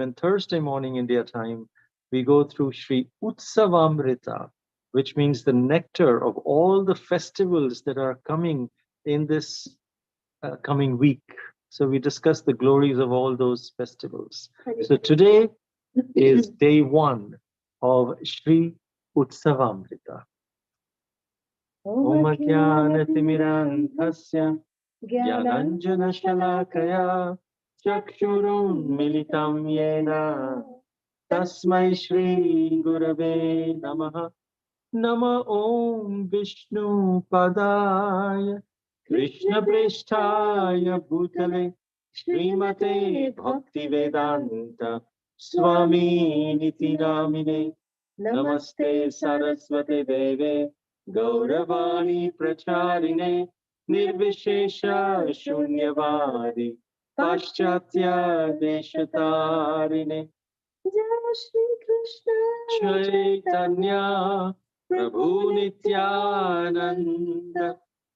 and Thursday morning India time, we go through Shri Utsavamrita, which means the nectar of all the festivals that are coming in this coming week. So we discuss the glories of all those festivals. So today is day one of Shri Utsavamrita. Om Jnanatimirandhasya Jnananjana Shalakaya Chakshurum Militam Yena Tasmai Shri Gurave Namaha Nama Om Vishnu Padaya Krishna Prishtaya Bhutale Srimate Bhakti Vedanta Swami Niti Namine Namaste Saraswate Deve Gauravani Pracharine Nirvishesha Shunyavadi Paschatya Deshatarine Jai Shri Krishna Chaitanya Prabhu Nityananda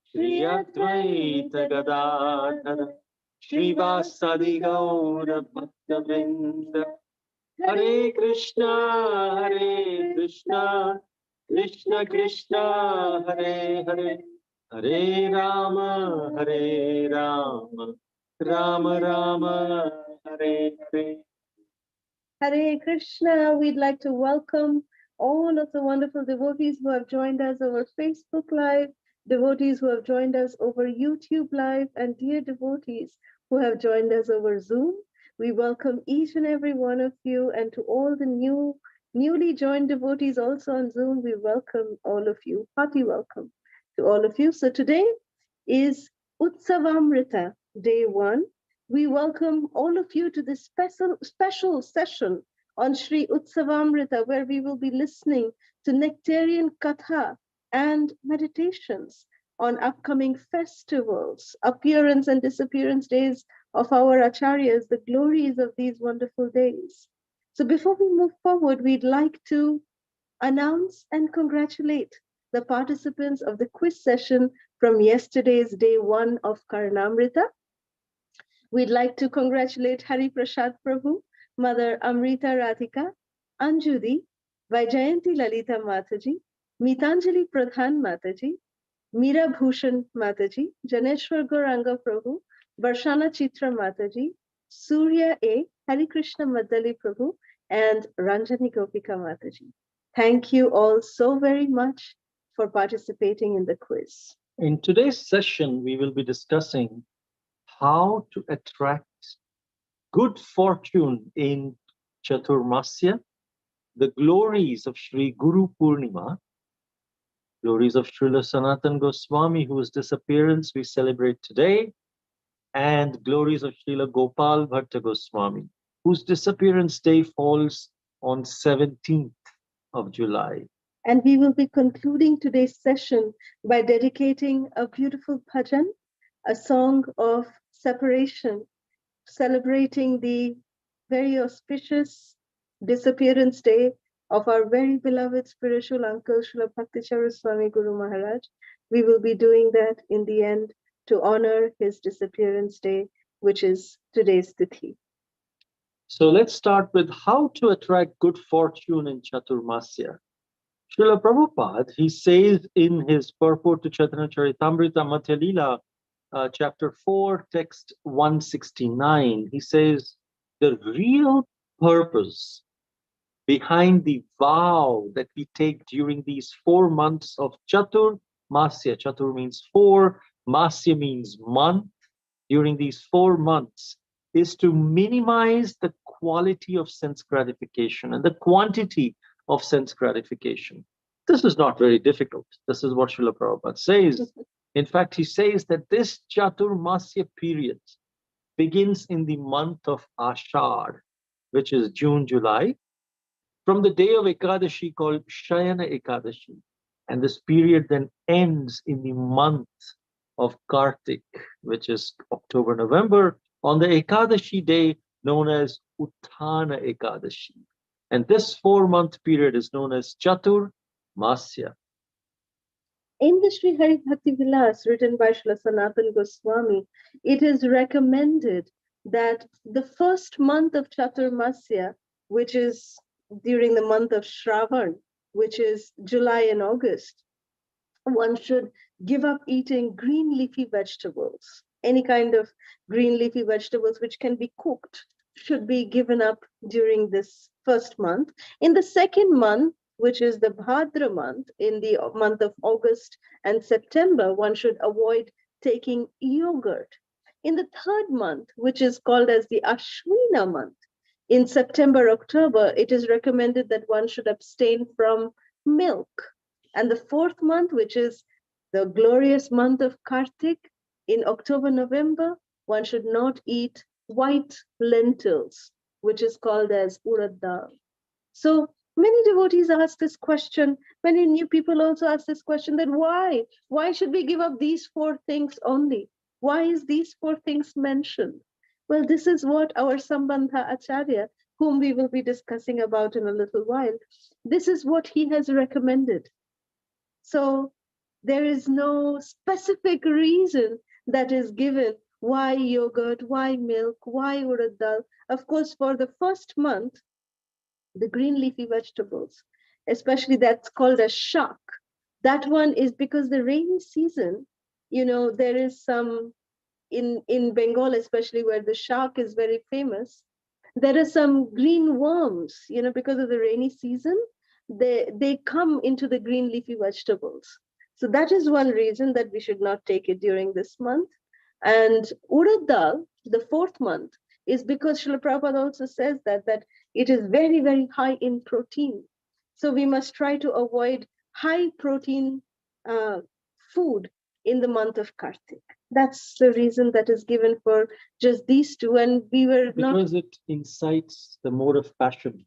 Shri Advaita Gadadhara Shri Vasadi Gaura Bhakta Vrinda Hare Krishna Krishna Krishna Hare Hare Hare Rama Rama Rama Hare Hare. Hare Krishna. We'd like to welcome all of the wonderful devotees who have joined us over Facebook Live, devotees who have joined us over YouTube Live, and dear devotees who have joined us over Zoom. We welcome each and every one of you, and to all the newly joined devotees also on Zoom, we welcome all of you. Hearty welcome to all of you. So today is Utsavamrita, day one. We welcome all of you to this special session on Shri Utsavamrita, where we will be listening to nectarian katha and meditations on upcoming festivals, appearance and disappearance days of our acharyas, the glories of these wonderful days. So before we move forward, we'd like to announce and congratulate the participants of the quiz session from yesterday's day one of Karanamrita. We'd like to congratulate Hari Prasad Prabhu, Mother Amrita Radhika, Anjudi, Vaijayanti Lalita Mataji, Mitanjali Pradhan Mataji, Meera Bhushan Mataji, Janeshwar Gauranga Prabhu, Varshana Chitra Mataji, Surya A, Hari Krishna Madali Prabhu, and Ranjani Gopika Mataji. Thank you all so very much for participating in the quiz. In today's session, we will be discussing how to attract good fortune in Chaturamasi, the glories of Shri Guru Purnima, glories of Srila Sanatana Goswami, whose disappearance we celebrate today, and glories of Srila Gopal Bhatta Goswami, whose disappearance day falls on 17th of July. And we will be concluding today's session by dedicating a beautiful bhajan, a song of separation, celebrating the very auspicious disappearance day of our very beloved spiritual uncle, Srila Bhakti Swami Guru Maharaj. We will be doing that in the end to honor his disappearance day, which is today's Tithi. So let's start with how to attract good fortune in Chaturmasya. Srila Prabhupada, he says in his purport to Chaitanya Charitamrita Madhya Leela, chapter 4, text 169, he says, the real purpose behind the vow that we take during these 4 months of Chaturmasya, Chatur means 4, Masya means month, during these 4 months is to minimize the quality of sense gratification and the quantity of sense gratification. This is not very difficult. This is what Srila Prabhupada says. In fact, he says that this Chaturmasya period begins in the month of Ashad, which is June, July, from the day of Ekadashi called Shayana Ekadashi. And this period then ends in the month of Kartik, which is October, November, on the Ekadashi day known as Uttana Ekadashi. And this 4-month period is known as Chaturmasya. In the Sri Hari Bhakti Vilas, written by Srila Sanatana Goswami, it is recommended that the first month of Chaturmasya, which is during the month of Shravan, which is July and August, one should give up eating green leafy vegetables. Any kind of green leafy vegetables which can be cooked should be given up during this first month. In the second month, which is the Bhadra month, in the month of August and September, one should avoid taking yogurt. In the third month, which is called as the Ashwina month, in September, October, it is recommended that one should abstain from milk. And the fourth month, which is the glorious month of Kartik, in October, November, one should not eat white lentils, which is called as urad dal. So many devotees ask this question. Many new people also ask this question, that why? Why should we give up these four things only? Why is these four things mentioned? Well, this is what our Sambandha Acharya, whom we will be discussing about in a little while, this is what he has recommended. So there is no specific reason that is given why yogurt, why milk, why urad dal. Of course, for the first month, the green leafy vegetables, especially that's called a shak. That one is because the rainy season, there is some, in Bengal, especially where the shak is very famous, there are some green worms, because of the rainy season, they come into the green leafy vegetables. So that is one reason that we should not take it during this month. And urad dal, the fourth month, is because Srila Prabhupada also says that it is very, very high in protein. So we must try to avoid high protein food in the month of Kartik. That's the reason that is given for just these two. And we were not. Because it incites the mode of passion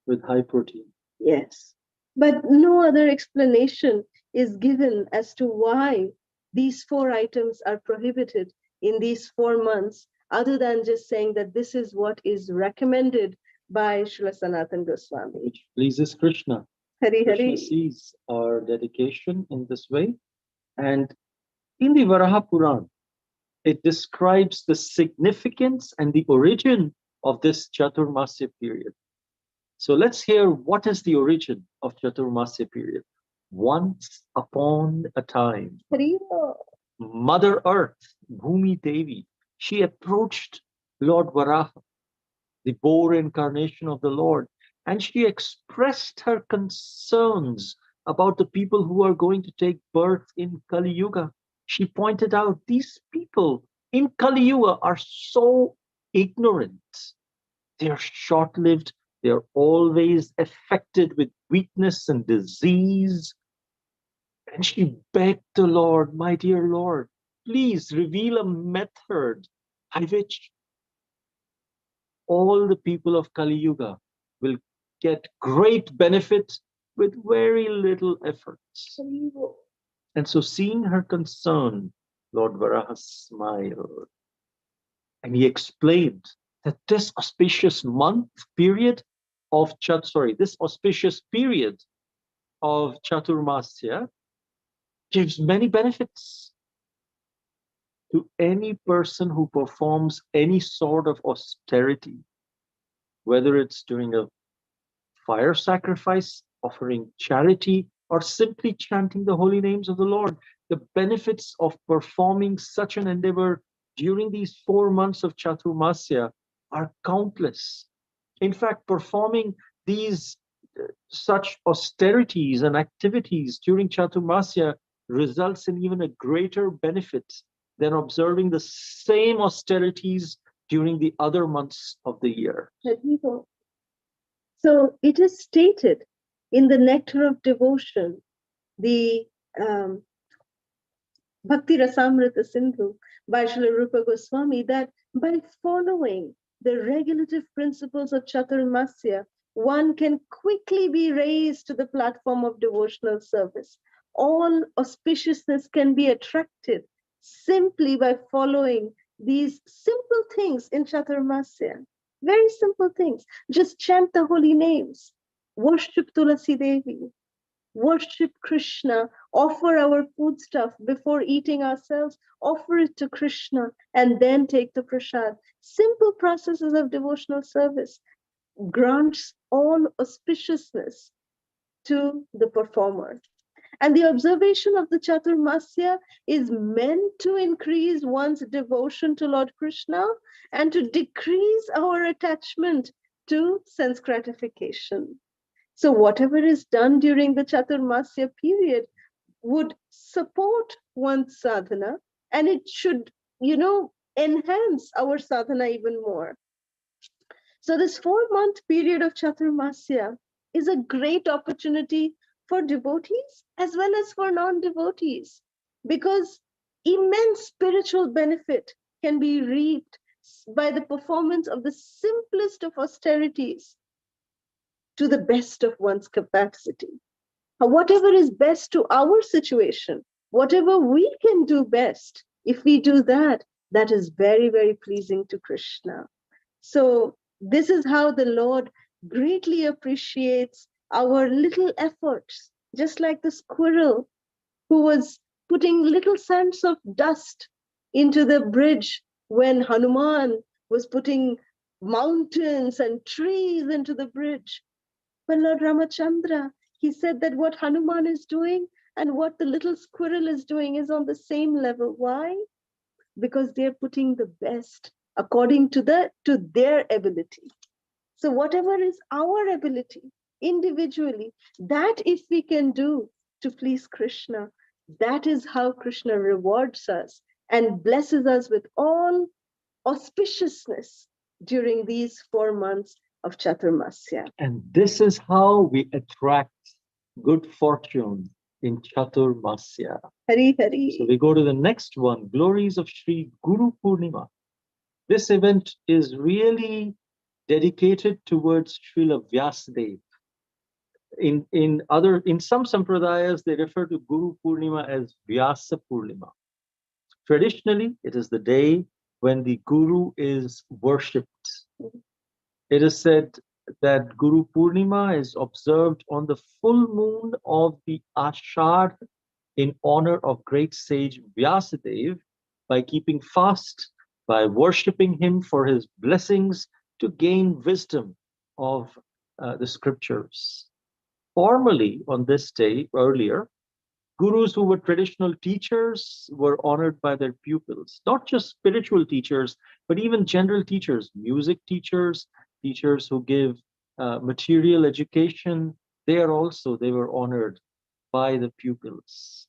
with high protein. Yes. But no other explanation is given as to why these four items are prohibited in these 4 months, other than just saying that this is what is recommended by Srila Sanatana Goswami. Which pleases Krishna. Hari Krishna Hari. sees our dedication in this way. And in the Varaha Puran, it describes the significance and the origin of this Chaturmasya period. So let's hear what is the origin of Chaturamasi period. Once upon a time, Mother Earth, Bhumi Devi, she approached Lord Varaha, the boar incarnation of the Lord, and she expressed her concerns about the people who are going to take birth in Kali Yuga. She pointed out these people in Kali Yuga are so ignorant. They are short-lived. They are always affected with weakness and disease. And she begged the Lord, my dear Lord, please reveal a method by which all the people of Kali Yuga will get great benefit with very little efforts. And so seeing her concern, Lord Varaha smiled. And he explained that this auspicious this auspicious period of Chaturmasya gives many benefits to any person who performs any sort of austerity, whether it's doing a fire sacrifice, offering charity, or simply chanting the holy names of the Lord. The benefits of performing such an endeavor during these 4 months of Chaturmasya are countless. In fact, performing these such austerities and activities during Chaturmasya results in even a greater benefit than observing the same austerities during the other months of the year. So it is stated in the Nectar of Devotion, the Bhakti Rasamrita Sindhu by Srila Rupa Goswami, that by following the regulative principles of Chaturmasya, one can quickly be raised to the platform of devotional service. All auspiciousness can be attracted simply by following these simple things in Chaturmasya. Very simple things. Just chant the holy names, worship Tulasi Devi, worship Krishna offer our food stuff before eating ourselves, offer it to Krishna, and then take the prasad. Simple processes of devotional service grants all auspiciousness to the performer. And the observation of the Chaturmasya is meant to increase one's devotion to Lord Krishna and to decrease our attachment to sense gratification. So whatever is done during the Chaturmasya period would support one's sadhana, and it should, enhance our sadhana even more. So this 4-month period of Chaturmasya is a great opportunity for devotees as well as for non-devotees, because immense spiritual benefit can be reaped by the performance of the simplest of austerities to the best of one's capacity. Whatever is best to our situation, whatever we can do best, if we do that, that is very, very pleasing to Krishna. So this is how the Lord greatly appreciates our little efforts, just like the squirrel who was putting little sands of dust into the bridge when Hanuman was putting mountains and trees into the bridge. But Lord Ramachandra, he said that what Hanuman is doing and what the little squirrel is doing is on the same level. Why? Because they're putting the best according to their ability. So whatever is our ability individually, that if we can do to please Krishna, that is how Krishna rewards us and blesses us with all auspiciousness during these 4 months of Chaturmasya. And this is how we attract good fortune in Chaturmasya. Hari Hari. So we go to the next one, Glories of Shri Guru Purnima. This event is really dedicated towards Srila Vyasadeva. In some sampradayas, they refer to Guru Purnima as Vyasa Purnima. Traditionally, it is the day when the Guru is worshipped. It is said that Guru Purnima is observed on the full moon of the Ashad in honor of great sage Vyasadeva by keeping fast, by worshipping him for his blessings to gain wisdom of the scriptures. Formally, on this day earlier, gurus who were traditional teachers were honored by their pupils, not just spiritual teachers, but even general teachers, music teachers, teachers who give material education. They were honored by the pupils.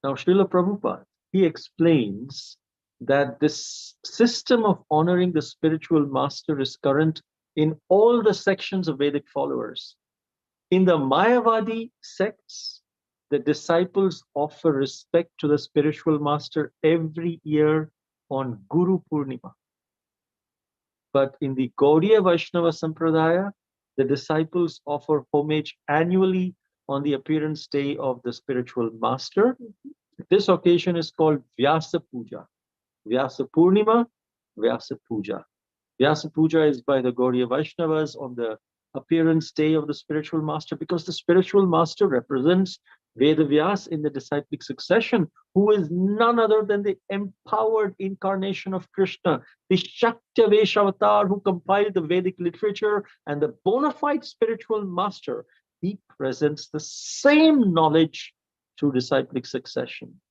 Now, Srila Prabhupada, he explains that this system of honoring the spiritual master is current in all the sections of Vedic followers. In the Mayavadi sects, the disciples offer respect to the spiritual master every year on Guru Purnima. But in the Gaudiya Vaishnava Sampradaya, the disciples offer homage annually on the appearance day of the spiritual master. This occasion is called Vyasa Puja. Vyasa Purnima, Vyasa Puja. Vyasa Puja is by the Gaudiya Vaishnavas on the appearance day of the spiritual master, because the spiritual master represents Vedavyas in the disciplic succession, who is none other than the empowered incarnation of Krishna, the Shaktavesha avatar who compiled the Vedic literature, and the bona fide spiritual master. He presents the same knowledge through disciplic succession.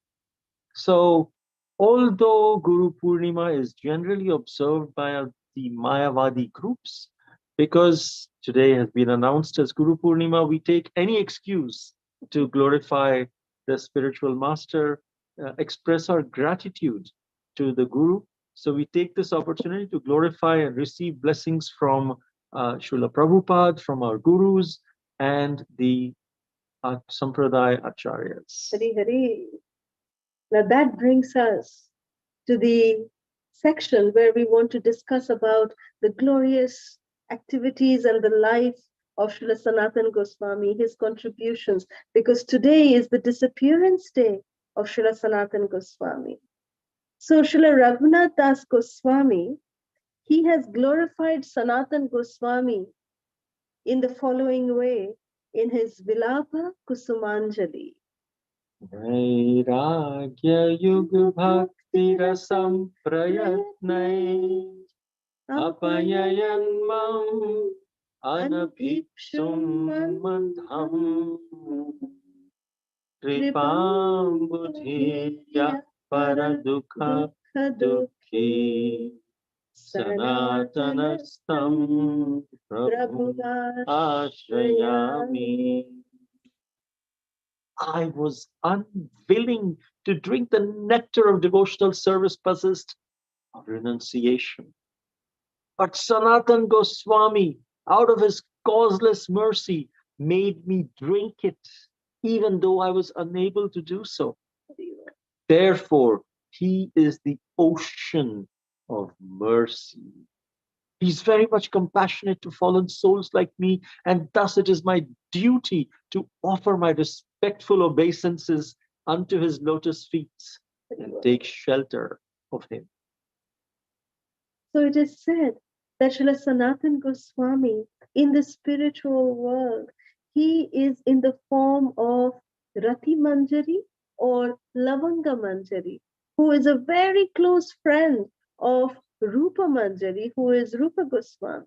So, although Guru Purnima is generally observed by the Mayavadi groups, because today has been announced as Guru Purnima, we take any excuse to glorify the spiritual master, express our gratitude to the Guru. So we take this opportunity to glorify and receive blessings from Srila Prabhupada, from our Gurus, and the Sampradaya Acharyas. Hari Hari. Now that brings us to the section where we want to discuss about the glorious activities and the life of Srila Sanatana Goswami, his contributions, because today is the disappearance day of Srila Sanatana Goswami. So Srila Raghunath Das Goswami, he has glorified Sanatana Goswami in the following way in his Vilapa Kusumanjali. Vairagya Yuga Bhakti Rasam Prayatnai Apayayan Mam Anabhipsum Madham Kripam Buddhiya Paradukha Dukhi Sanatanastam Prabhu Ashrayami. I was unwilling to drink the nectar of devotional service possessed of renunciation. But Sanatan Goswami, out of his causeless mercy, made me drink it, even though I was unable to do so. Therefore, he is the ocean of mercy. He's very much compassionate to fallen souls like me, and thus it is my duty to offer my respectful obeisances unto his lotus feet and take shelter of him. So it is said that Srila Sanatan Goswami in the spiritual world, he is in the form of Rati Manjari or Lavanga Manjari, who is a very close friend of Rupa Manjari, who is Rupa Goswami.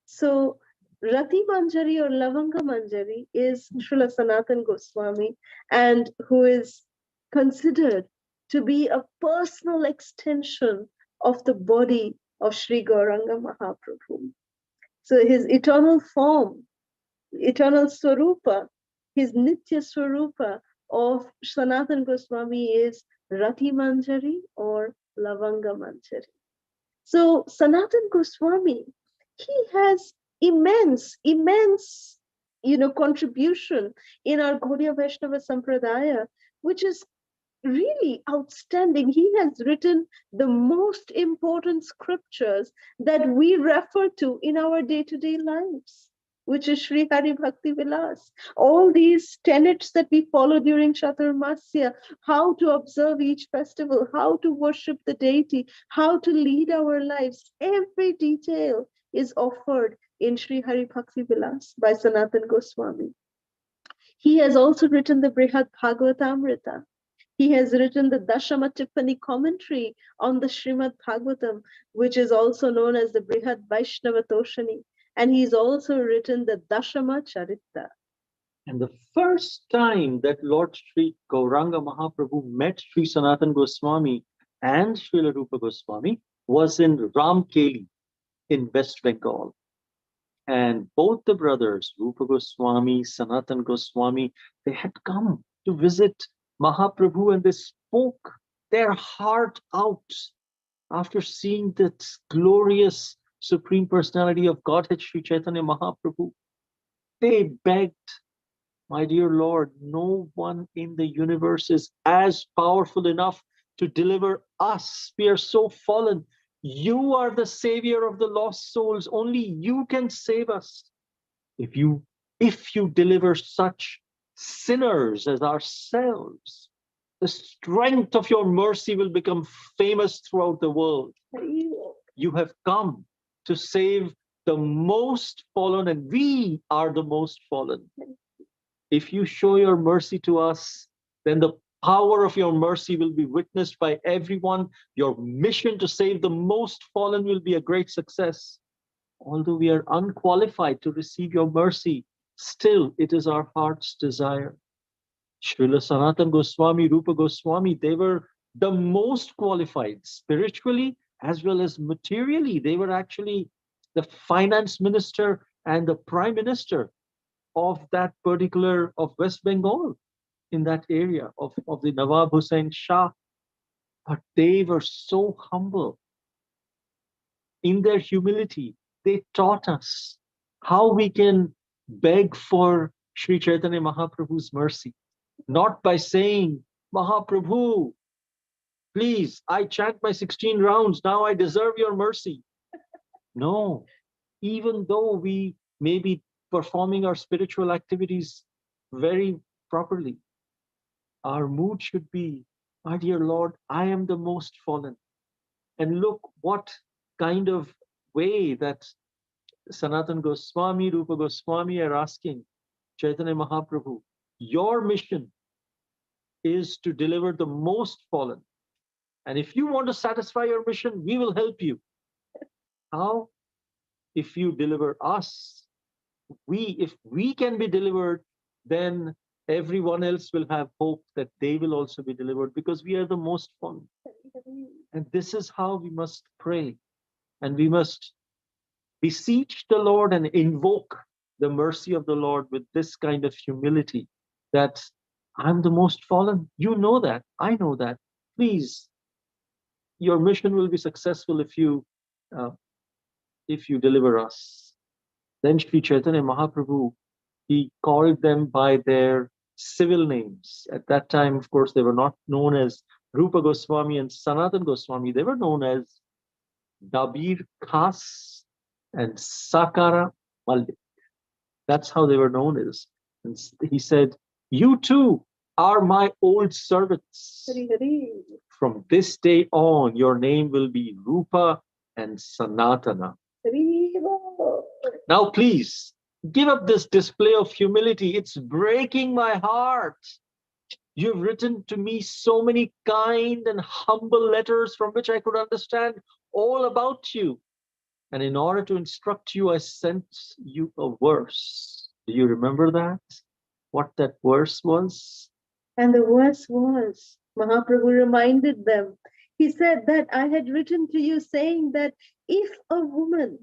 So Rati Manjari or Lavanga Manjari is Srila Sanatan Goswami, and who is considered to be a personal extension of the body of Sri Gauranga Mahaprabhu. So his eternal form, eternal Swarupa, his Nitya Swarupa of Sanatan Goswami is Rati Manjari or Lavanga Manjari. So Sanatan Goswami, he has immense, contribution in our Gaudiya Vaishnava Sampradaya, which is really outstanding. He has written the most important scriptures that we refer to in our day-to-day lives, which is Sri Hari Bhakti Vilas. All these tenets that we follow during Chaturamasiya, how to observe each festival, how to worship the deity, how to lead our lives, every detail is offered in Sri Hari Bhakti Vilas by Sanatan Goswami. He has also written the Brihad Bhagavatamrita. He has written the Dashama Tippani commentary on the Srimad Bhagavatam, which is also known as the Brihad Vaishnava Toshani. And he's also written the Dashama Charita. And the first time that Lord Sri Gauranga Mahaprabhu met Sri Sanatan Goswami and Srila Rupa Goswami was in Ramkeli in West Bengal. And both the brothers, Rupa Goswami, Sanatan Goswami, they had come to visit Mahaprabhu, and they spoke their heart out after seeing this glorious Supreme Personality of Godhead, Sri Chaitanya Mahaprabhu. They begged, my dear Lord, no one in the universe is as powerful enough to deliver us. We are so fallen. You are the savior of the lost souls. Only you can save us. If you deliver such sinners as ourselves, the strength of your mercy will become famous throughout the world. You have come to save the most fallen, and we are the most fallen. If you show your mercy to us, then the power of your mercy will be witnessed by everyone. Your mission to save the most fallen will be a great success. Although we are unqualified to receive your mercy, still it is our heart's desire. Srila Sanatan Goswami, Rupa Goswami, they were the most qualified spiritually as well as materially. They were actually the finance minister and the prime minister of that particular, of West Bengal, in that area of the Nawab Hussain Shah. But they were so humble. In their humility, they taught us how we can beg for Sri Chaitanya Mahaprabhu's mercy. Not by saying, Mahaprabhu, please, I chant my 16 rounds, now I deserve your mercy. No, even though we may be performing our spiritual activities very properly, our mood should be, my dear Lord, I am the most fallen. And look what kind of way that Sanatan Goswami, Rupa Goswami are asking. Chaitanya Mahaprabhu, your mission is to deliver the most fallen. And if you want to satisfy your mission, we will help you. How? If you deliver us, if we can be delivered, then everyone else will have hope that they will also be delivered, because we are the most fallen. And this is how we must pray. And we must beseech the Lord and invoke the mercy of the Lord with this kind of humility, that I'm the most fallen. You know that. I know that. Please, your mission will be successful if you deliver us. Then Sri Chaitanya Mahaprabhu, he called them by their civil names. At that time, of course, they were not known as Rupa Goswami and Sanatana Goswami. They were known as Dabir Khas and Sakara Malik. That's how they were known as. And he said, you too are my old servants. Hari Hari. From this day on, your name will be Rupa and Sanatana. Hari. Now, please, give up this display of humility. It's breaking my heart. You've written to me so many kind and humble letters from which I could understand all about you. And in order to instruct you, I sent you a verse. Do you remember that? What that verse was? And the verse was, Mahaprabhu reminded them. He said that I had written to you saying that if a woman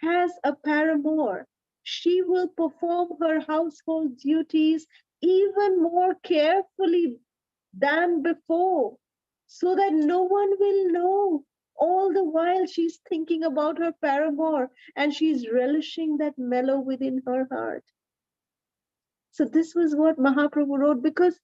has a paramour, she will perform her household duties even more carefully than before, so that no one will know. All the while she's thinking about her paramour and she's relishing that mellow within her heart. So this was what Mahaprabhu wrote, because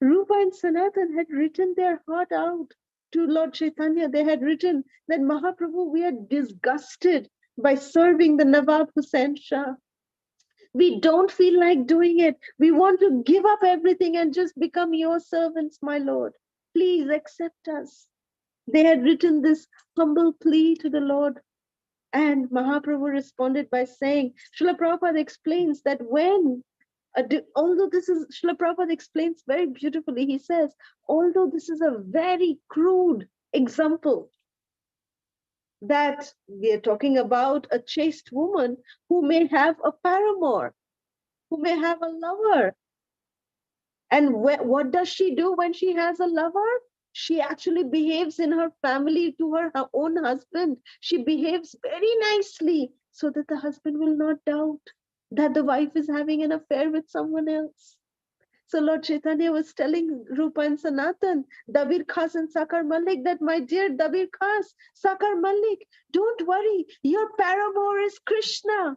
Rupa and Sanatan had written their heart out to Lord Chaitanya. They had written that, Mahaprabhu, we are disgusted by serving the Nawab Hussain Shah. We don't feel like doing it. We want to give up everything and just become your servants, my Lord. Please accept us. They had written this humble plea to the Lord. And Mahaprabhu responded by saying, Srila Prabhupada explains that although this is, Srila Prabhupada explains very beautifully, he says, although this is a very crude example, that we are talking about a chaste woman who may have a paramour, who may have a lover. And what does she do when she has a lover? She actually behaves in her family to her own husband. She behaves very nicely so that the husband will not doubt that the wife is having an affair with someone else. So Lord Chaitanya was telling Rupa and Sanatan, Dabir Khas and Sakar Malik, that my dear Dabir Khas, Sakar Malik, don't worry, your paramour is Krishna.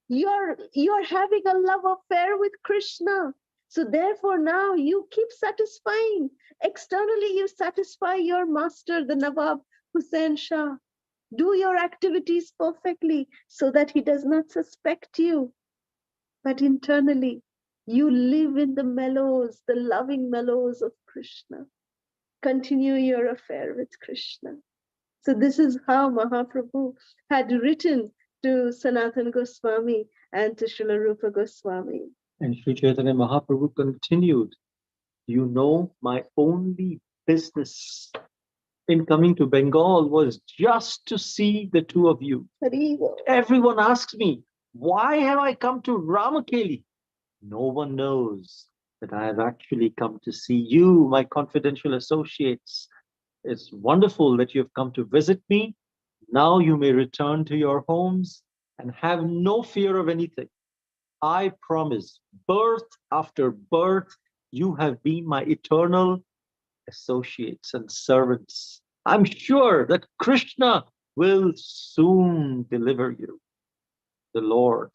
You're having a love affair with Krishna. So therefore now you keep satisfying. Externally you satisfy your master, the Nawab Hussain Shah. Do your activities perfectly so that he does not suspect you. But internally, you live in the mellows, the loving mellows of Krishna. Continue your affair with Krishna. So this is how Mahaprabhu had written to Sanatana Goswami and to Srila Rupa Goswami. And Sri Chaitanya Mahaprabhu continued, you know, my only business in coming to Bengal was just to see the two of you. Everyone asks me, why have I come to Ramakeli? No one knows that I have actually come to see you, my confidential associates. It's wonderful that you have come to visit me. Now you may return to your homes and have no fear of anything. I promise, birth after birth, you have been my eternal associates and servants. I'm sure that Krishna will soon deliver you. The Lord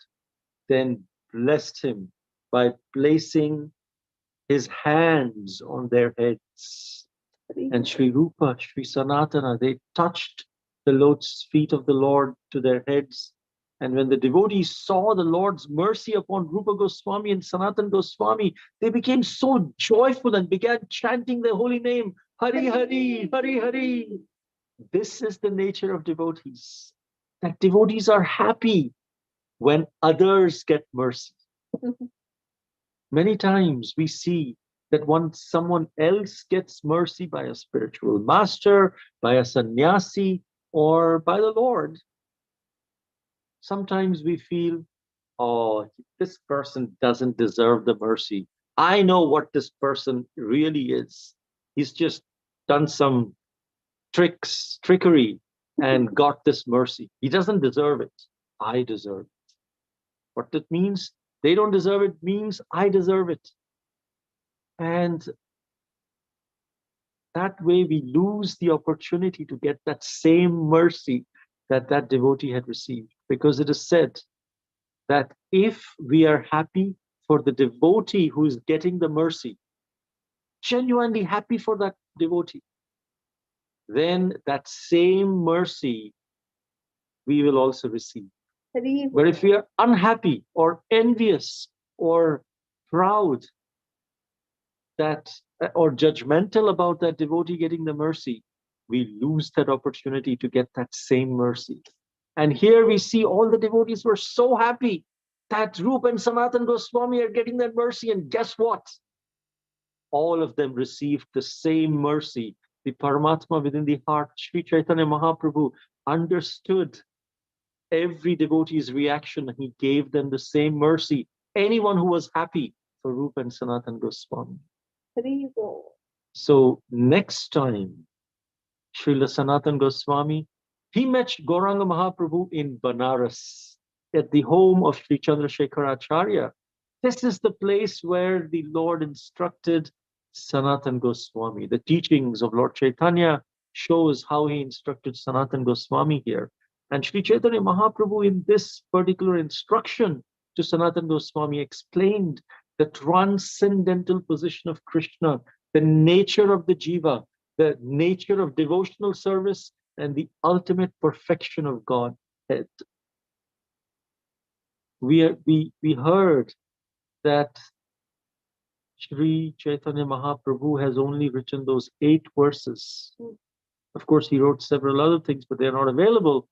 then blessed him by placing his hands on their heads. And Sri Rupa, Sri Sanatana, they touched the lotus feet of the Lord to their heads. And when the devotees saw the Lord's mercy upon Rupa Goswami and Sanatana Goswami, they became so joyful and began chanting the holy name, Hari Hari, Hari Hari. This is the nature of devotees, that devotees are happy when others get mercy. Many times we see that once someone else gets mercy by a spiritual master, by a sannyasi, or by the Lord, sometimes we feel, oh, this person doesn't deserve the mercy. I know what this person really is. He's just done some trickery, and got this mercy. He doesn't deserve it. I deserve it. What that means, they don't deserve it, means I deserve it. And that way we lose the opportunity to get that same mercy that that devotee had received. Because it is said that if we are happy for the devotee who is getting the mercy, genuinely happy for that devotee, then that same mercy we will also receive. But if we are unhappy or envious or proud that or judgmental about that devotee getting the mercy, we lose that opportunity to get that same mercy. And here we see all the devotees were so happy that Rupa and Sanatana Goswami are getting that mercy. And guess what? All of them received the same mercy. The Paramatma within the heart, Sri Chaitanya Mahaprabhu, understood every devotee's reaction. He gave them the same mercy. Anyone who was happy for Rupa and Sanatana Goswami. So next time, Srila Sanatana Goswami, he met Gauranga Mahaprabhu in Banaras at the home of Sri Chandrasekhar Acharya. This is the place where the Lord instructed Sanatana Goswami. The teachings of Lord Chaitanya shows how he instructed Sanatana Goswami here. And Sri Chaitanya Mahaprabhu, in this particular instruction to Sanatana Goswami, explained the transcendental position of Krishna, the nature of the jiva, the nature of devotional service, and the ultimate perfection of Godhead. We heard that Sri Chaitanya Mahaprabhu has only written those 8 verses. Of course, he wrote several other things, but they're not available.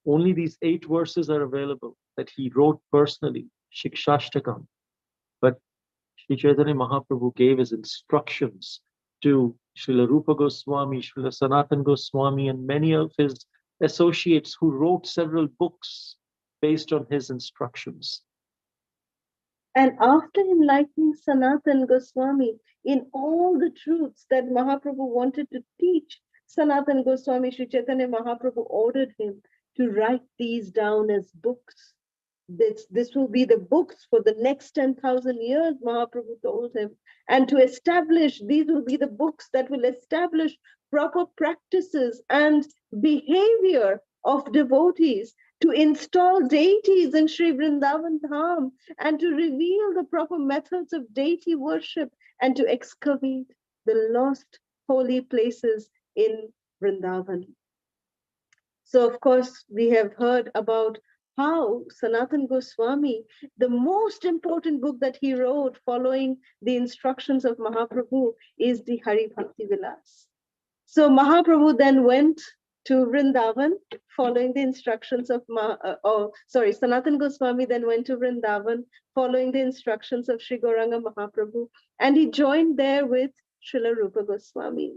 Only these 8 verses are available that he wrote personally, Shikshashtakam. But Sri Chaitanya Mahaprabhu gave his instructions to Srila Rupa Goswami, Srila Sanatana Goswami, and many of his associates who wrote several books based on his instructions. And after enlightening Sanatana Goswami in all the truths that Mahaprabhu wanted to teach, Sanatana Goswami, Sri Chaitanya Mahaprabhu ordered him to write these down as books. This will be the books for the next 10,000 years, Mahaprabhu told him. And to establish, these will be the books that will establish proper practices and behavior of devotees, to install deities in Sri Vrindavan Dham, and to reveal the proper methods of deity worship, and to excavate the lost holy places in Vrindavan. So, of course, we have heard about how Sanatana Goswami, the most important book that he wrote following the instructions of Mahaprabhu, is the Hari Bhakti Vilas. So Mahaprabhu then went to Vrindavan following the instructions of Sanatana Goswami then went to Vrindavan following the instructions of Sri Gauranga Mahaprabhu, and he joined there with Srila Rupa Goswami.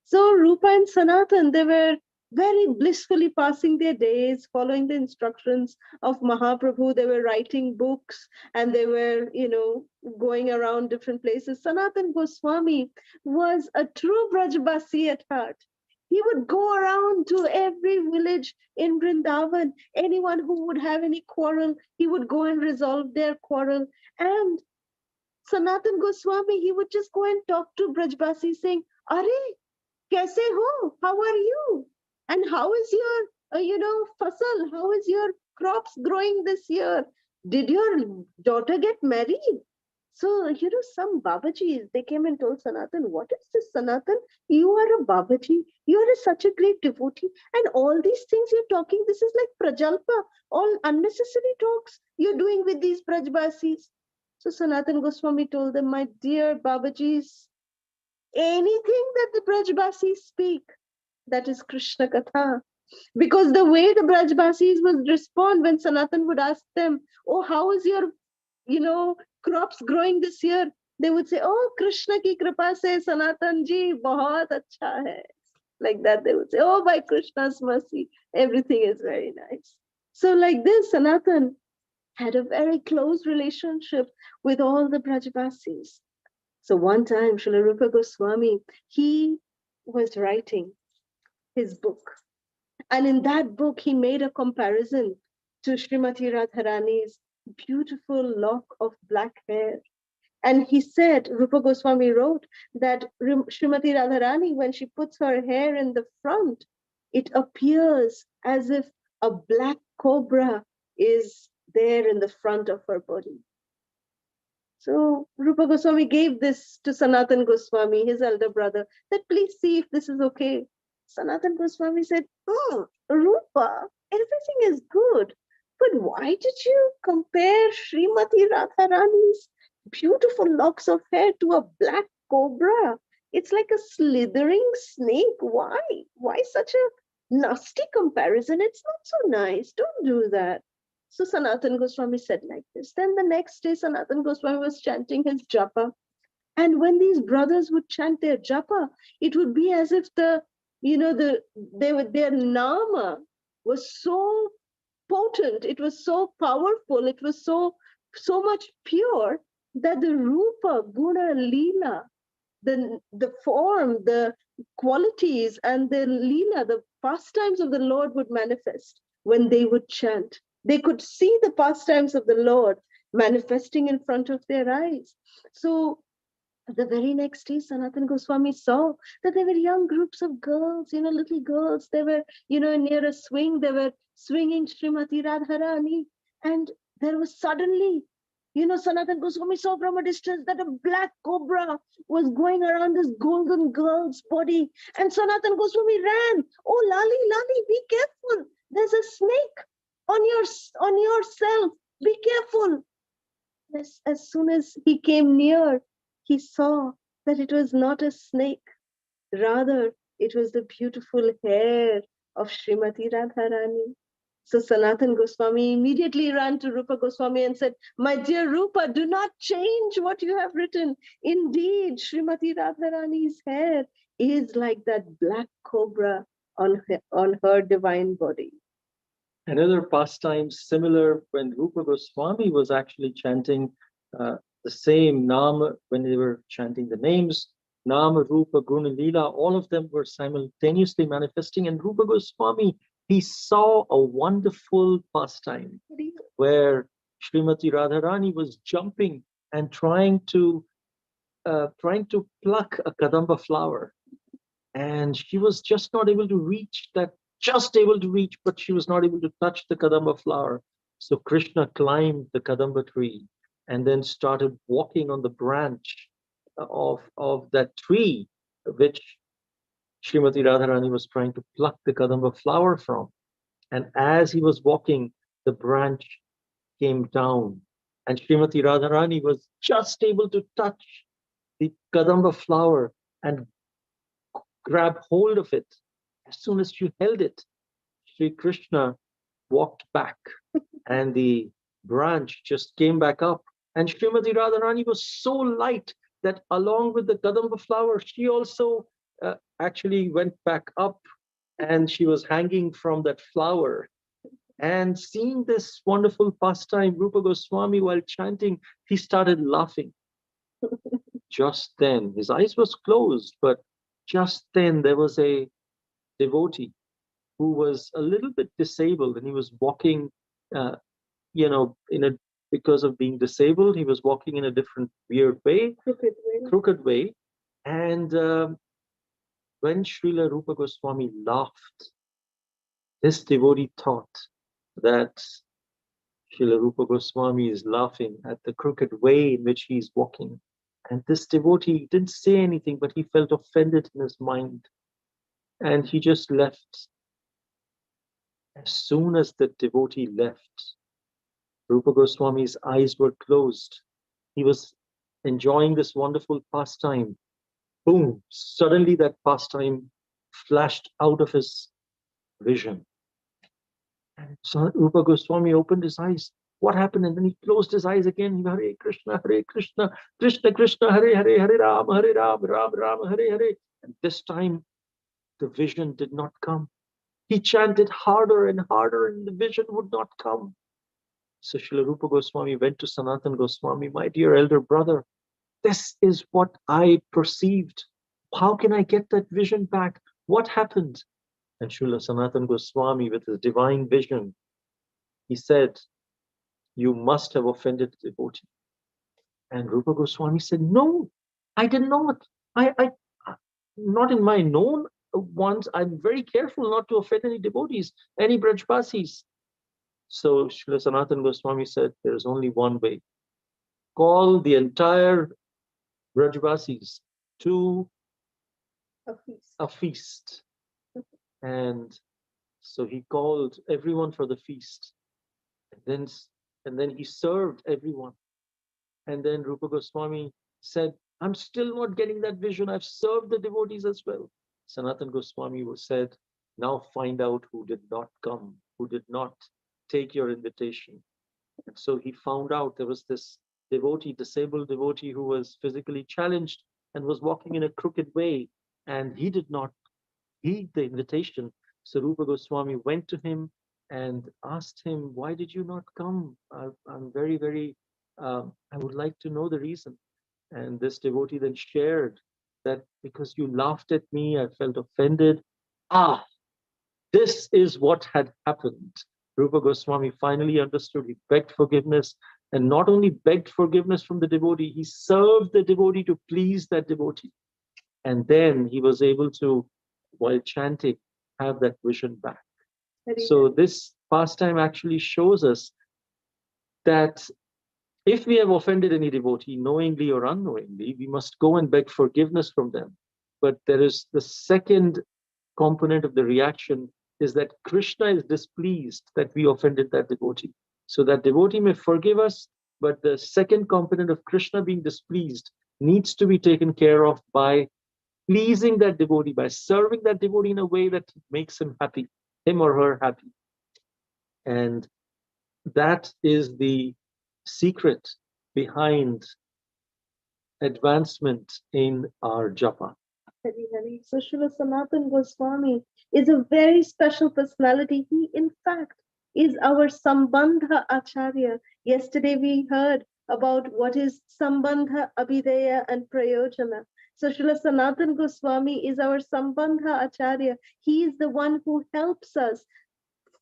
So Rupa and Sanatana, they were very blissfully passing their days, following the instructions of Mahaprabhu. They were writing books and they were, going around different places. Sanatana Goswami was a true Brajbasi at heart. He would go around to every village in Vrindavan. Anyone who would have any quarrel, he would go and resolve their quarrel. And Sanatana Goswami, he would just go and talk to Brajbasi saying, "Are, kaise ho? How are you? And how is your, fasal? How is your crops growing this year? Did your daughter get married?" So, some Babajis, they came and told Sanatana, "What is this, Sanatana? You are a Babaji. You are such a great devotee. And all these things you're talking, this is like Prajalpa, all unnecessary talks you're doing with these Brajbasis." So Sanatana Goswami told them, "My dear Babajis, anything that the Brajbasis speak, that is Krishna Katha." Because the way the Brajbasis would respond when Sanatan would ask them, "Oh, how is your, crops growing this year, they would say, oh, Krishna ki kripa se Sanatan ji bahut acha hai. Like that, they would say, oh, by Krishna's mercy, everything is very nice. So like this, Sanatan had a very close relationship with all the Brajavasis. So one time, Srila Rupa Goswami, he was writing his book. And in that book, he made a comparison to Srimati Radharani's beautiful lock of black hair. And he said, Rupa Goswami wrote that Srimati Radharani, when she puts her hair in the front, it appears as if a black cobra is there in the front of her body. So Rupa Goswami gave this to Sanatan Goswami, his elder brother, that please see if this is okay. Sanatan Goswami said, Rupa, everything is good. But why did you compare Srimati Radharani's beautiful locks of hair to a black cobra? It's like a slithering snake. Why? Why such a nasty comparison? It's not so nice. Don't do that. So Sanatan Goswami said like this. Then the next day, Sanatan Goswami was chanting his japa. And when these brothers would chant their japa, it would be as if their nama was so potent, it was so powerful, it was so much pure that the rupa, guna, leela, the form, the qualities, and the leela, the pastimes of the Lord would manifest when they would chant. They could see the pastimes of the Lord manifesting in front of their eyes. So the very next day, Sanatan Goswami saw that there were young groups of girls, little girls. They were, near a swing. They were swinging Srimati Radharani. And there was suddenly, Sanatan Goswami saw from a distance that a black cobra was going around this golden girl's body. And Sanatan Goswami ran. Oh, Lali, be careful. There's a snake on yourself. Be careful. As soon as he came near, he saw that it was not a snake. Rather, it was the beautiful hair of Srimati Radharani. So Sanatan Goswami immediately ran to Rupa Goswami and said, my dear Rupa, do not change what you have written. Indeed, Srimati Radharani's hair is like that black cobra on her divine body. Another pastime similar when Rupa Goswami was actually chanting the same Nama, when they were chanting the names, Nama, Rupa, Guna, Leela, all of them were simultaneously manifesting. And Rupa Goswami, he saw a wonderful pastime where Srimati Radharani was jumping and trying to pluck a kadamba flower. And she was just not able to reach that, but she was not able to touch the kadamba flower. So Krishna climbed the kadamba tree and then started walking on the branch of that tree, which Srimati Radharani was trying to pluck the kadamba flower from. And as he was walking, the branch came down, and Srimati Radharani was just able to touch the kadamba flower and grab hold of it. As soon as she held it, Sri Krishna walked back and the branch just came back up. And Srimati Radharani was so light that along with the kadamba flower, she also actually went back up, and she was hanging from that flower. And seeing this wonderful pastime, Rupa Goswami, while chanting, he started laughing. Just then, his eyes was closed, but just then there was a devotee who was a little bit disabled, and he was walking, because of being disabled, he was walking in a different weird way, crooked way. And when Srila Rupa Goswami laughed, this devotee thought that Srila Rupa Goswami is laughing at the crooked way in which he is walking. And this devotee didn't say anything, but he felt offended in his mind. And he just left. As soon as the devotee left, Rupa Goswami's eyes were closed. He was enjoying this wonderful pastime. Boom! Suddenly that pastime flashed out of his vision. And so Rupa Goswami opened his eyes. what happened? And then he closed his eyes again. Hare Krishna, Krishna Krishna, Hare Hare, Hare Ram, Ram Ram, Hare Hare. And this time the vision did not come. He chanted harder and harder, and the vision would not come. So Srila Rupa Goswami went to Sanatana Goswami, my dear elder brother, this is what I perceived. How can I get that vision back? What happened? And Srila Sanatana Goswami, with his divine vision, he said, you must have offended the devotee. And Rupa Goswami said, no, I did not. I not in my known ones. I'm very careful not to offend any devotees, any Brajbasis. So Srila Sanatana Goswami said, there is only one way. Call the entire Brajbasis to a feast. And so he called everyone for the feast. And then he served everyone. And then Rupa Goswami said, I'm still not getting that vision. I've served the devotees as well. Sanatana Goswami said, now find out who did not come, who did not take your invitation. And so he found out there was this devotee, disabled devotee, who was physically challenged and was walking in a crooked way. And he did not heed the invitation. So Rupa Goswami went to him and asked him, why did you not come? I'm very, very, I would like to know the reason. And this devotee then shared that because you laughed at me, I felt offended. This is what had happened. Rupa Goswami finally understood. He begged forgiveness, and not only begged forgiveness from the devotee, he served the devotee to please that devotee. And then he was able to, while chanting, have that vision back. So this pastime actually shows us that if we have offended any devotee, knowingly or unknowingly, we must go and beg forgiveness from them. But there is the second component of the reaction is that Krishna is displeased that we offended that devotee. So that devotee may forgive us, but the second component of Krishna being displeased needs to be taken care of by pleasing that devotee, by serving that devotee in a way that makes him happy, him or her happy. And that is the secret behind advancement in our japa. So Srila Sanatana Goswami is a very special personality. He, in fact, is our Sambandha Acharya. Yesterday we heard about what is Sambandha, Abhideya and Prayojana. So Srila Sanatana Goswami is our Sambandha Acharya. He is the one who helps us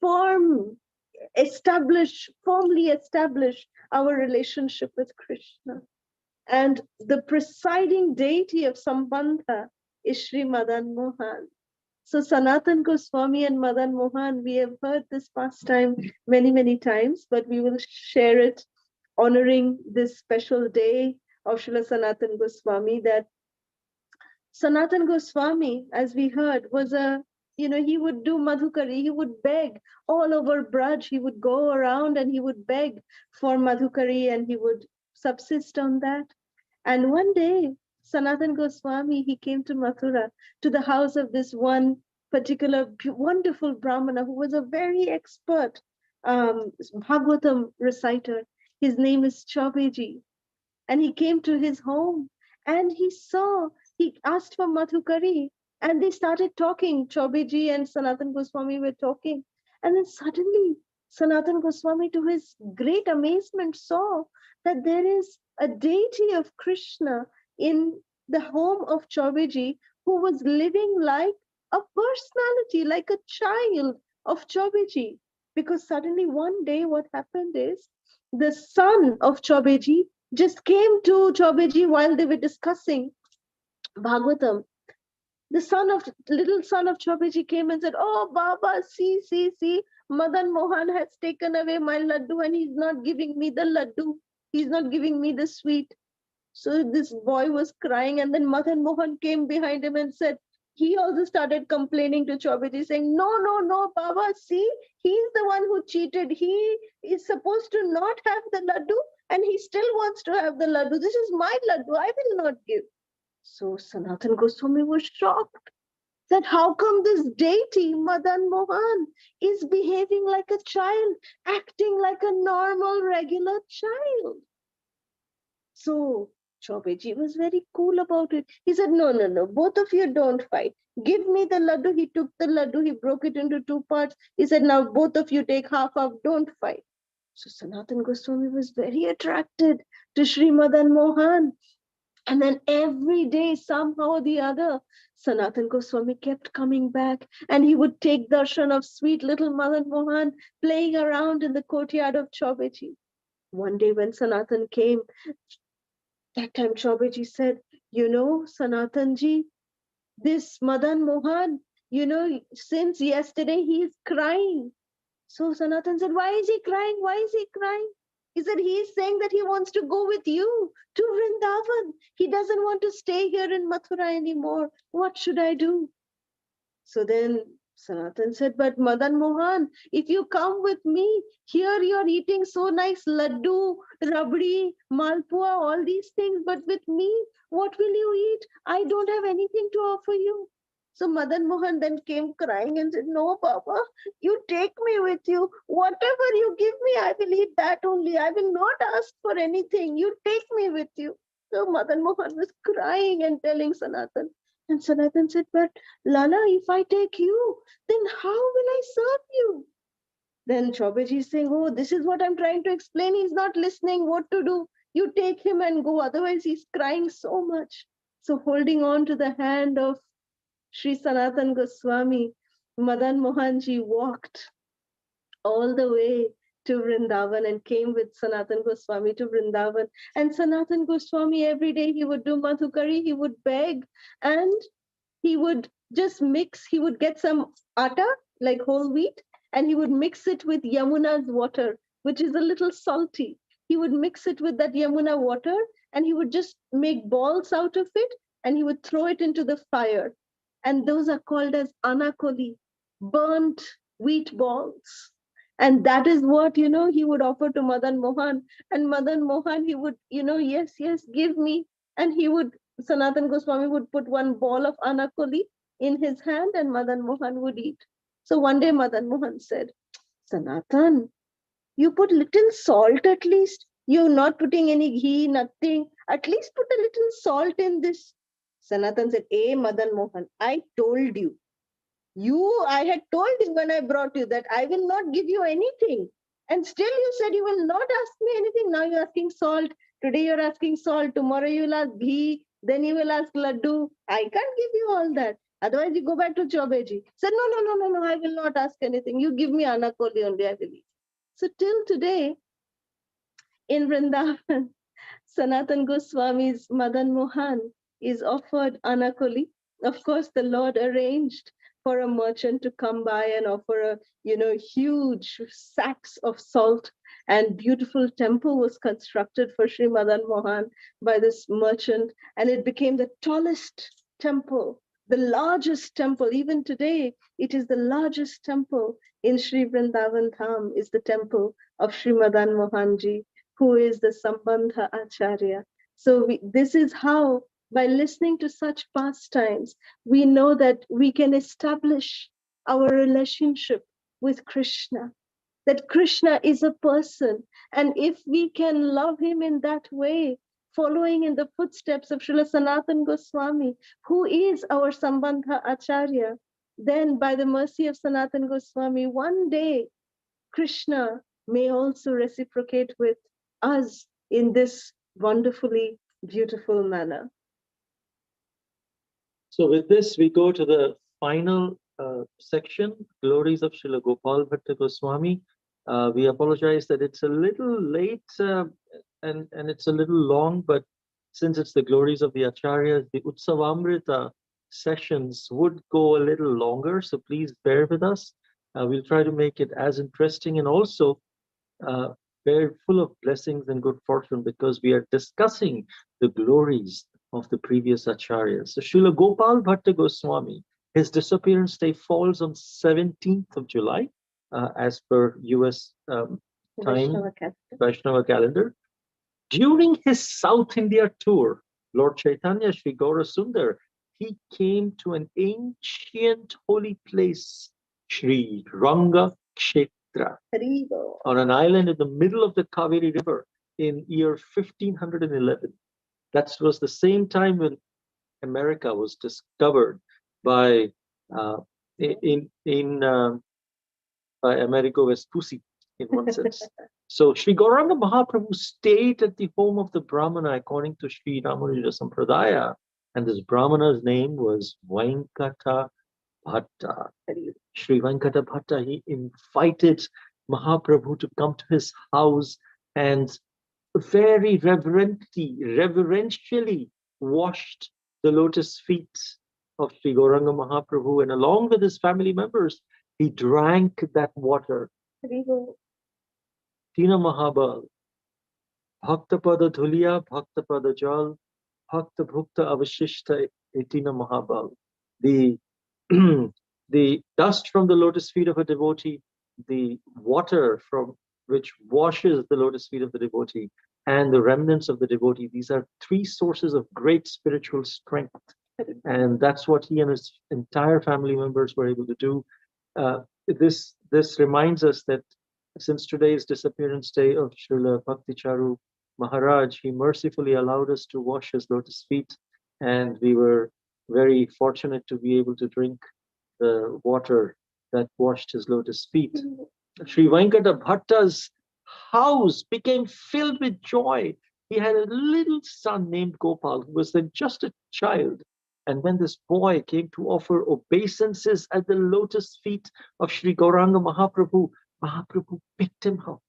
firmly establish our relationship with Krishna. And the presiding deity of Sambandha is Shri Madan Mohan. So Sanatana Goswami and Madan Mohan, we have heard this pastime many, many times, but we will share it honoring this special day of Srila Sanatana Goswami, that Sanatana Goswami, as we heard, was he would do Madhukari, he would beg all over Braj, he would go around and he would beg for Madhukari and he would subsist on that. And one day, Sanatana Goswami, he came to Mathura, to the house of this one particular wonderful Brahmana who was a very expert Bhagavatam reciter. His name is Chaubeji. And he came to his home and he asked for Madhukari and they started talking. Chaubeji and Sanatana Goswami were talking. And then suddenly, Sanatana Goswami, to his great amazement, saw that there is a deity of Krishna in the home of Chaubeji who was living like a personality, like a child of Chaubeji. Because suddenly one day what happened is the son of Chaubeji just came to Chaubeji while they were discussing Bhagavatam. The little son of Chaubeji came and said, "Oh, Baba, see, Madan Mohan has taken away my laddu and he's not giving me the laddu. He's not giving me the sweet." So this boy was crying, and then Madan Mohan came behind him and said, he also started complaining to Chaubeji, saying, No, Baba, see, he's the one who cheated. He is supposed to not have the laddu, and he still wants to have the laddu. This is my laddu. I will not give. So Sanatana Goswami was shocked. That how come this deity, Madan Mohan, is behaving like a child, acting like a normal, regular child? So Chaubeji was very cool about it. He said, no, no, no, both of you don't fight. Give me the laddu. He took the laddu, he broke it into two parts. He said, now both of you take half, don't fight. So Sanatana Goswami was very attracted to Sri Madan Mohan. And then every day, somehow or the other, Sanatana Goswami kept coming back, and he would take darshan of sweet little Madan Mohan playing around in the courtyard of Chaubeji. One day when Sanatan came, that time Chaubeji said, you know, Sanatanji, this Madan Mohan, you know, since yesterday he is crying. So Sanatan said, why is he crying? Why is he crying? He said, he is saying that he wants to go with you to Vrindavan. He doesn't want to stay here in Mathura anymore. What should I do? So then Sanatan said, but Madan Mohan, if you come with me, here you're eating so nice laddu, rabdi, malpua, all these things. But with me, what will you eat? I don't have anything to offer you. So Madan Mohan then came crying and said, no, Baba, you take me with you. Whatever you give me, I will eat that only. I will not ask for anything. You take me with you. So Madan Mohan was crying and telling Sanatan. And Sanatan said, but Lala, if I take you, then how will I serve you? Then Chaubeji is saying, oh, this is what I'm trying to explain. He's not listening. What to do? You take him and go. Otherwise, he's crying so much. So holding on to the hand of Sri Sanatana Goswami, Madan Mohanji walked all the way to Vrindavan and came with Sanatana Goswami to Vrindavan. And Sanatana Goswami, every day he would do Madhukari, he would beg, and he would just mix, he would get some atta, like whole wheat, and he would mix it with Yamuna's water, which is a little salty. He would mix it with that Yamuna water, and he would just make balls out of it, and he would throw it into the fire. And those are called as anakoli, burnt wheat balls. And that is what, you know, he would offer to Madan Mohan. And Madan Mohan, he would, you know, yes, yes, give me. And he would, Sanatana Goswami would put one ball of anakoli in his hand and Madan Mohan would eat. So one day Madan Mohan said, Sanatan, you put little salt at least. You're not putting any ghee, nothing. At least put a little salt in this. Sanatan said, Madan Mohan, I told you. I had told you when I brought you that I will not give you anything. And still you said you will not ask me anything. Now you're asking salt. Today you're asking salt. Tomorrow you will ask ghee. Then you will ask laddu. I can't give you all that. Otherwise you go back to Chaubeji. Said, no, I will not ask anything. You give me anakoli only, I believe. So till today, in Vrindavan, Sanatan Goswami's Madan Mohan is offered anakoli. Of course, the Lord arranged for a merchant to come by and offer a, you know, huge sacks of salt, and beautiful temple was constructed for Sri Madan Mohan by this merchant, and it became the tallest temple, the largest temple. Even today, it is the largest temple in Sri Vrindavan Dham, is the temple of Sri Madan Mohanji, who is the Sambandha Acharya. So this is how, by listening to such pastimes, we know that we can establish our relationship with Krishna, that Krishna is a person. And if we can love him in that way, following in the footsteps of Srila Sanatana Goswami, who is our Sambandha Acharya, then by the mercy of Sanatana Goswami, one day Krishna may also reciprocate with us in this wonderfully beautiful manner. So with this, we go to the final section, Glories of Srila Gopal Bhatta Goswami. We apologize that it's a little late and it's a little long, but since it's the Glories of the Acharyas, the Utsavamrita sessions would go a little longer, so please bear with us. We'll try to make it as interesting and also very full of blessings and good fortune, because we are discussing the glories of the previous acharyas. So Srila Gopal Bhatta Goswami, his disappearance day falls on 17th of July, as per US time, Vaishnava calendar. During his South India tour, Lord Chaitanya, Sri Gaura Sundar, he came to an ancient holy place, Shri Ranga Kshetra, Haribo. on an island in the middle of the Kaveri River in year 1511. That was the same time when America was discovered by uh, by Amerigo Vespucci in one sense. So Sri Gauranga Mahaprabhu stayed at the home of the Brahmana according to Sri Ramanuja Sampradaya, and this Brahmana's name was Venkata Bhatta. Sri Venkata Bhatta, he invited Mahaprabhu to come to his house and very reverentially washed the lotus feet of Sri Gauranga Mahaprabhu, and along with his family members, he drank that water. Haribo. Tina Mahabal, Bhakta Pada Dhuliya, Bhakta Pada Jal, Bhakta Bhukta Avashishta Etina Mahabal. The, the dust from the lotus feet of a devotee, the water from which washes the lotus feet of the devotee, and the remnants of the devotee, these are three sources of great spiritual strength. And that's what he and his entire family members were able to do. This reminds us that since today's disappearance day of Srila Bhakticharu Maharaj, he mercifully allowed us to wash his lotus feet, and we were very fortunate to be able to drink the water that washed his lotus feet. Sri Venkata Bhatta's house became filled with joy. He had a little son named Gopal, who was then just a child. And when this boy came to offer obeisances at the lotus feet of Sri Gauranga Mahaprabhu, Mahaprabhu picked him up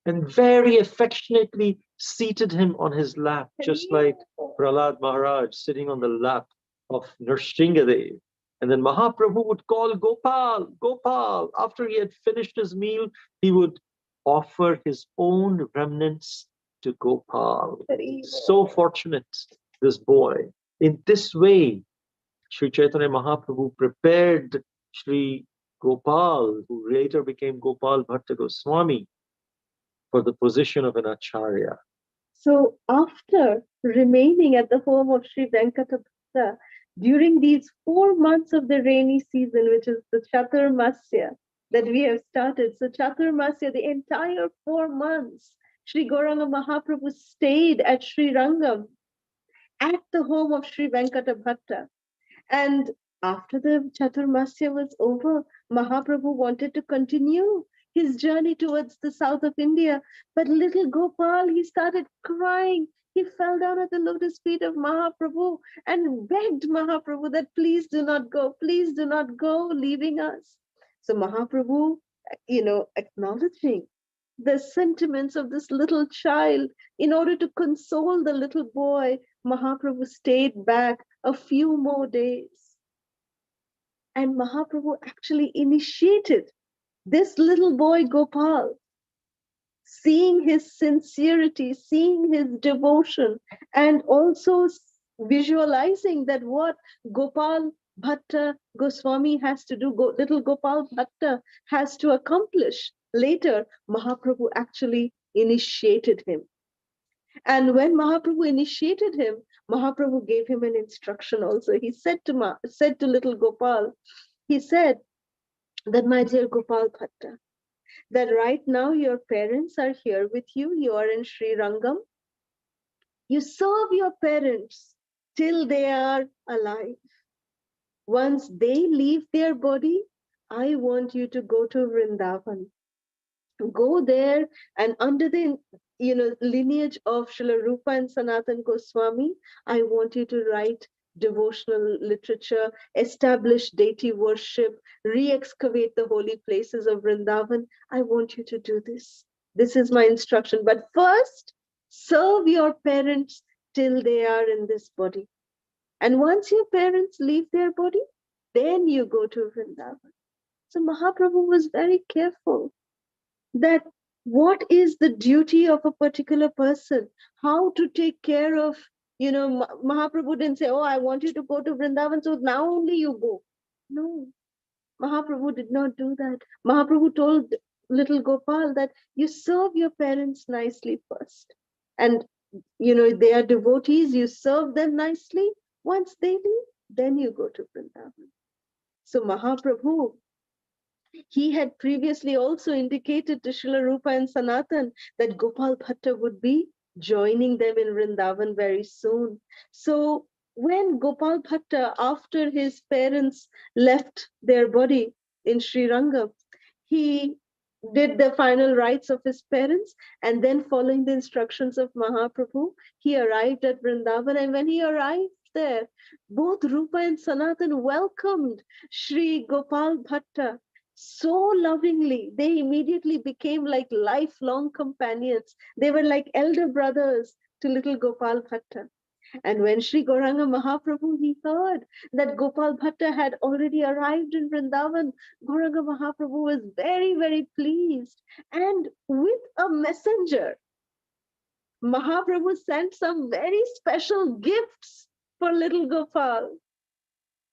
and very affectionately seated him on his lap, just like Prahlad Maharaj sitting on the lap of Nrsingadev. And then Mahaprabhu would call Gopal, Gopal. After he had finished his meal, he would offer his own remnants to Gopal. So fortunate, this boy. In this way, Sri Chaitanya Mahaprabhu prepared Sri Gopal, who later became Gopal Bhatta Goswami, for the position of an acharya. So after remaining at the home of Sri Venkata Bhatta during these 4 months of the rainy season, which is the Chaturamasiya that we have started. So Chaturamasiya, the entire 4 months, Sri Gauranga Mahaprabhu stayed at Sri Rangam at the home of Sri Venkata Bhatta. And after the Chaturmasya was over, Mahaprabhu wanted to continue his journey towards the south of India. But little Gopal, he started crying. He fell down at the lotus feet of Mahaprabhu and begged Mahaprabhu that please do not go, leaving us. So Mahaprabhu, acknowledging the sentiments of this little child, in order to console the little boy, Mahaprabhu stayed back a few more days. And Mahaprabhu actually initiated this little boy Gopal, seeing his sincerity, seeing his devotion, and also visualizing that what Gopal Bhatta Goswami has to do, little Gopal Bhatta has to accomplish. Later, Mahaprabhu actually initiated him. And when Mahaprabhu initiated him, Mahaprabhu gave him an instruction also. He said to little Gopal, he said that, my dear Gopal Bhatta, that right now your parents are here with you. You are in Sri Rangam. You serve your parents till they are alive. Once they leave their body, I want you to go to Vrindavan. Go there, and under the lineage of Srila Rupa and Sanatana Goswami, I want you to write devotional literature, establish deity worship, re-excavate the holy places of Vrindavan. I want you to do this. This is my instruction. But first, serve your parents till they are in this body. And once your parents leave their body, then you go to Vrindavan. So Mahaprabhu was very careful that what is the duty of a particular person, how to take care of, Mahaprabhu didn't say, oh, I want you to go to Vrindavan, so now only you go. No, Mahaprabhu did not do that. Mahaprabhu told little Gopal that you serve your parents nicely first. And, they are devotees, you serve them nicely. Once they leave, then you go to Vrindavan. So Mahaprabhu, he had previously also indicated to Srila Rupa and Sanatan that Gopal Bhatta would be joining them in Vrindavan very soon. So when Gopal Bhatta, after his parents left their body in Sri Rangam, he did the final rites of his parents, and then following the instructions of Mahaprabhu, he arrived at Vrindavan. And when he arrived there, both Rupa and Sanatan welcomed Shri Gopal Bhatta so lovingly. They immediately became like lifelong companions. They were like elder brothers to little Gopal Bhatta. And when Sri Gauranga Mahaprabhu, he heard that Gopal Bhatta had already arrived in Vrindavan, Gauranga Mahaprabhu was very, very pleased. And with a messenger, Mahaprabhu sent some very special gifts for little Gopal.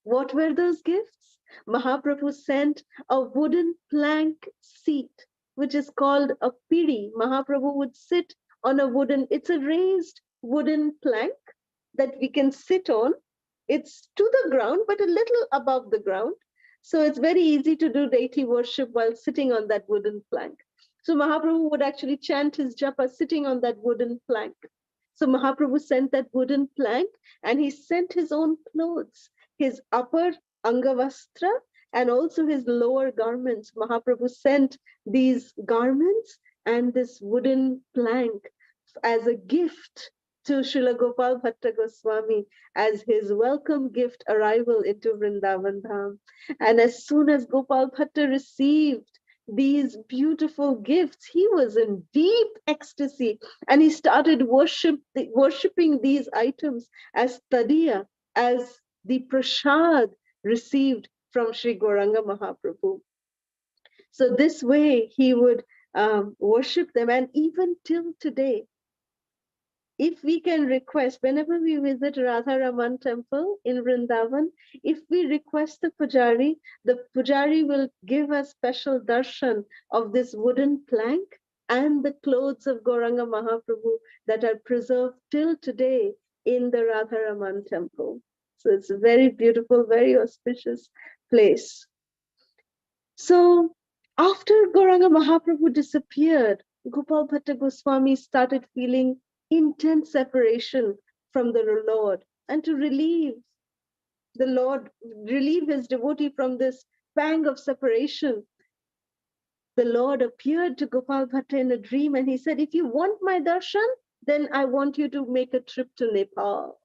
What were those gifts? Mahaprabhu sent a wooden plank seat, which is called a pidi. Mahaprabhu would sit on it's a raised wooden plank that we can sit on. It's to the ground, but a little above the ground. So it's very easy to do deity worship while sitting on that wooden plank. So Mahaprabhu would actually chant his japa sitting on that wooden plank. So Mahaprabhu sent that wooden plank, and he sent his own clothes, his upper angavastra and also his lower garments. Mahaprabhu sent these garments and this wooden plank as a gift to Srila Gopal Bhatta Goswami as his welcome gift arrival into Vrindavan Dham. And as soon as Gopal Bhatta received these beautiful gifts, he was in deep ecstasy, and he started worshipping these items as tadiya, as the prasad received from Sri Gauranga Mahaprabhu. So this way he would worship them, and even till today, if we can request, whenever we visit Radha Raman temple in Vrindavan, if we request the pujari will give us special darshan of this wooden plank and the clothes of Gauranga Mahaprabhu that are preserved till today in the Radha Raman temple. So it's a very beautiful, very auspicious place. So after Gauranga Mahaprabhu disappeared, Gopal Bhatta Goswami started feeling intense separation from the Lord, and to relieve his devotee from this pang of separation, the Lord appeared to Gopal Bhatta in a dream, and he said, if you want my darshan, then I want you to make a trip to Nepal.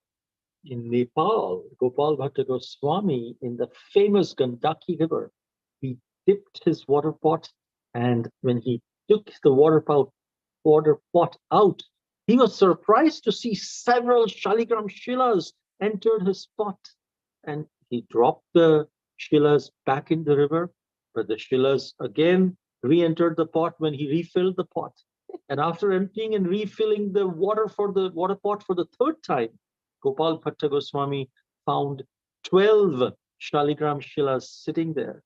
In Nepal, Gopal Bhatta Goswami, in the famous Gandaki River, he dipped his water pot, and when he took the water pot out, he was surprised to see several Shaligram Shilas entered his pot, and he dropped the Shilas back in the river, but the Shilas again re-entered the pot when he refilled the pot. And after emptying and refilling the water pot for the third time, Gopal Bhatta Goswami found 12 Shaligram Shilas sitting there.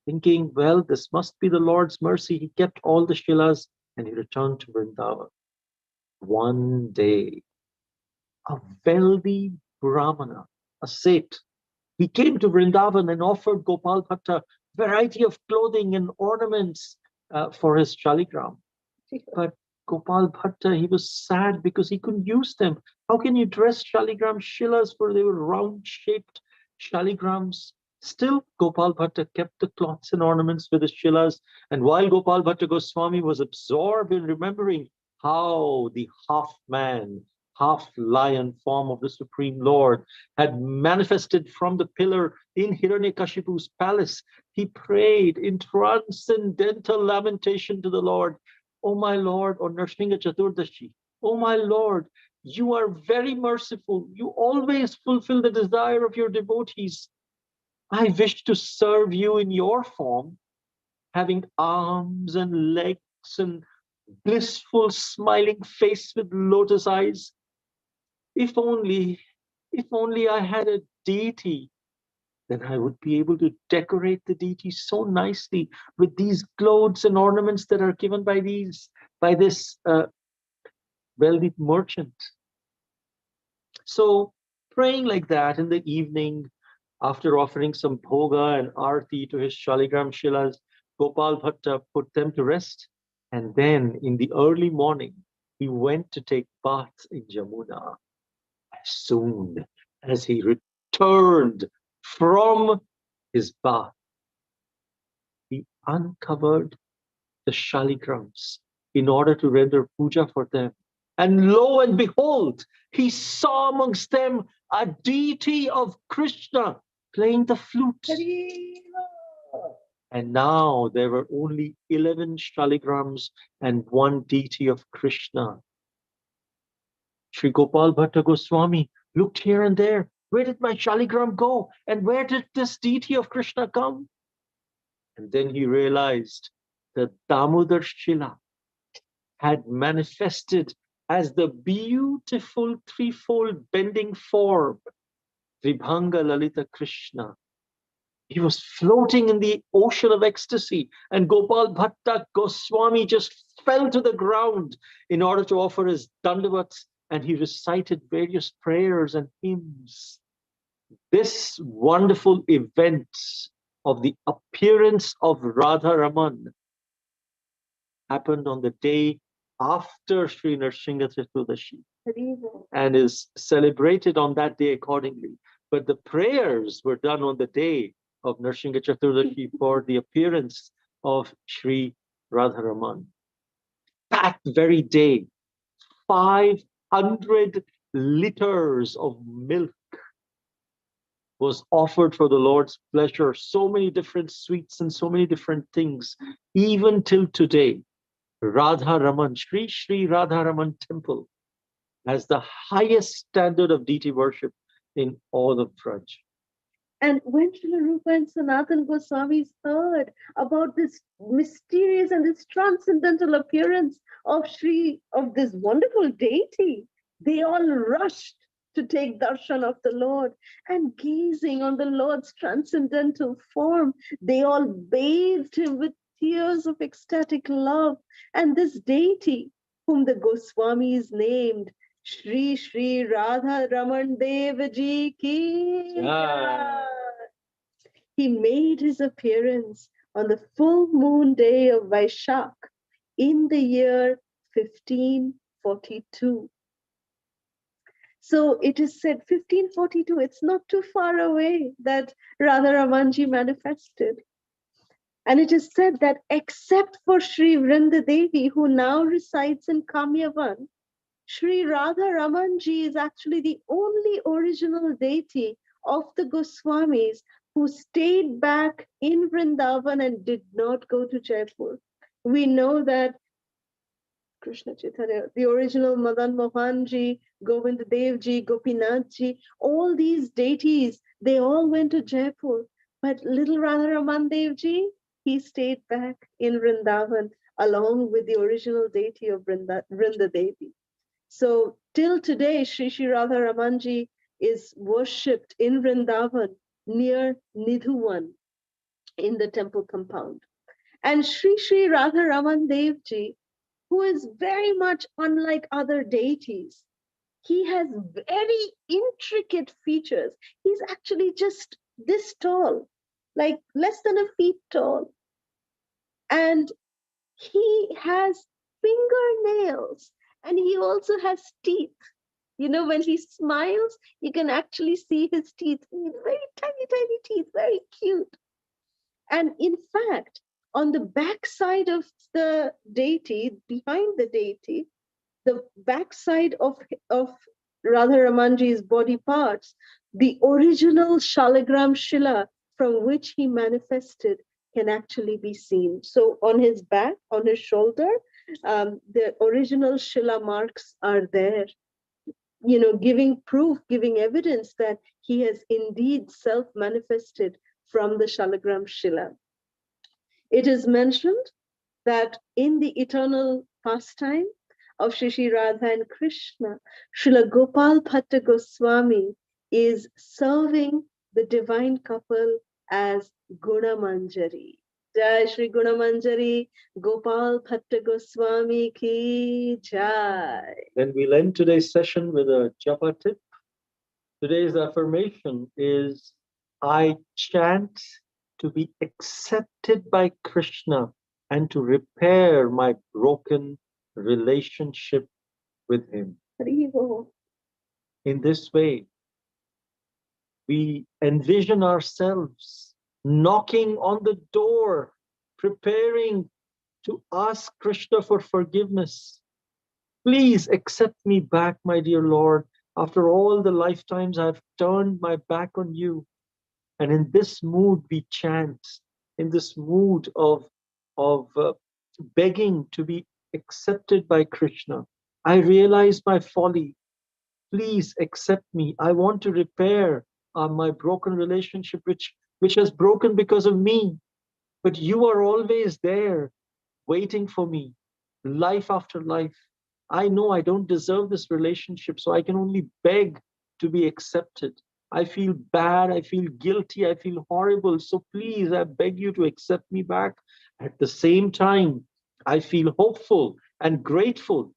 Thinking, well, this must be the Lord's mercy. He kept all the Shilas and he returned to Vrindavan. One day, a wealthy Brahmana, a Seth, he came to Vrindavan and offered Gopal Bhatta variety of clothing and ornaments for his Shaligram. But Gopal Bhatta, he was sad because he couldn't use them. How can you dress Shaligram Shilas, for they were round-shaped Shaligrams? Still, Gopal Bhatta kept the cloths and ornaments with the Shilas. And while Gopal Bhatta Goswami was absorbed in remembering how the half-man, half-lion form of the Supreme Lord had manifested from the pillar in Hiranyakashipu's palace, he prayed in transcendental lamentation to the Lord, "O my Lord," on Narsingha Chaturdashi, "O my Lord, you are very merciful. You always fulfill the desire of your devotees. I wish to serve you in your form, having arms and legs and blissful smiling face with lotus eyes. If only I had a deity, then I would be able to decorate the deity so nicely with these clothes and ornaments that are given by this wealthy merchant." So praying like that in the evening, After offering some bhoga and arti to his Shaligram Shilas, Gopal Bhatta put them to rest. And then in the early morning, he went to take baths in Jamuna. As soon as he returned from his bath, he uncovered the Shaligrams in order to render puja for them. And lo and behold, he saw amongst them a deity of Krishna playing the flute. And now there were only 11 Shaligrams and one deity of Krishna. Sri Gopal Bhatta Goswami looked here and there. Where did my Shaligram go? And where did this deity of Krishna come? And then he realized that Damodar Shila had manifested as the beautiful threefold bending form, Tribhanga Lalita Krishna. He was floating in the ocean of ecstasy, and Gopal Bhatta Goswami just fell to the ground in order to offer his dandavats, and he recited various prayers and hymns. This wonderful event of the appearance of Radha Raman happened on the day after Sri Narsingha Chaturdashi and is celebrated on that day accordingly. But the prayers were done on the day of Narsingha Chaturdashi for the appearance of Sri Radharaman. That very day, 500 liters of milk was offered for the Lord's pleasure. So many different sweets and so many different things. Even till today, Radha Raman, Sri Sri Radha Raman temple has the highest standard of deity worship in all of Braj. And when Srila Rupa and Sanatana Goswamis heard about this mysterious and this transcendental appearance of Shri, of this wonderful deity, they all rushed to take darshan of the Lord, and gazing on the Lord's transcendental form, they all bathed him with tears of ecstatic love. And this deity, whom the Goswamis named Shri Shri Radha Raman Dev Ji Ki Jai. He made his appearance on the full moon day of Vaishak in the year 1542. So it is said 1542, it's not too far away that Radha Ramanji manifested. And it is said that except for Shri Vrinda Devi, who now resides in Kamyavan, Shri Radha Ramanji is actually the only original deity of the Goswamis who stayed back in Vrindavan and did not go to Jaipur. We know that Krishna Chaitanya, the original Madan Mohanji, Govind Devji, Gopinathji, all these deities, they all went to Jaipur. But little Radha Raman Devji, he stayed back in Vrindavan along with the original deity of Vrinda Devi. So till today, Shri Shri Radha Ramanji is worshipped in Vrindavan near Nidhuvan in the temple compound. And Shri Shri Radha Raman Devji, who is very much unlike other deities, he has very intricate features. He's actually just this tall, like less than a feet tall. And he has fingernails, and he also has teeth. You know, when he smiles, you can actually see his teeth. Very tiny, tiny teeth, very cute. And in fact, on the back side of the deity, behind the deity, the backside of Radha Ramanji's body parts, the original Shaligram Shila from which he manifested can actually be seen. So on his back, on his shoulder, the original Shila marks are there, you know, giving proof, giving evidence that he has indeed self-manifested from the Shaligram Shila. It is mentioned that in the eternal pastime of Shri Shri Radha and Krishna, Srila Gopal Bhatta Goswami is serving the divine couple as Guna Manjari. Jai Shri Guna Manjari, Gopal Bhatta Goswami ki Jai. Then we'll end today's session with a japa tip. Today's affirmation is I chant to be accepted by Krishna and to repair my broken relationship with him. In this way, we envision ourselves knocking on the door, preparing to ask Krishna for forgiveness. Please accept me back, my dear Lord. After all the lifetimes I've turned my back on you. And in this mood, we chant, in this mood of begging to be accepted by Krishna. I realize my folly. Please accept me. I want to repair my broken relationship, which has broken because of me. But you are always there, waiting for me, life after life. I know I don't deserve this relationship, so I can only beg to be accepted. I feel bad, I feel guilty, I feel horrible. So please, I beg you to accept me back. At the same time, I feel hopeful and grateful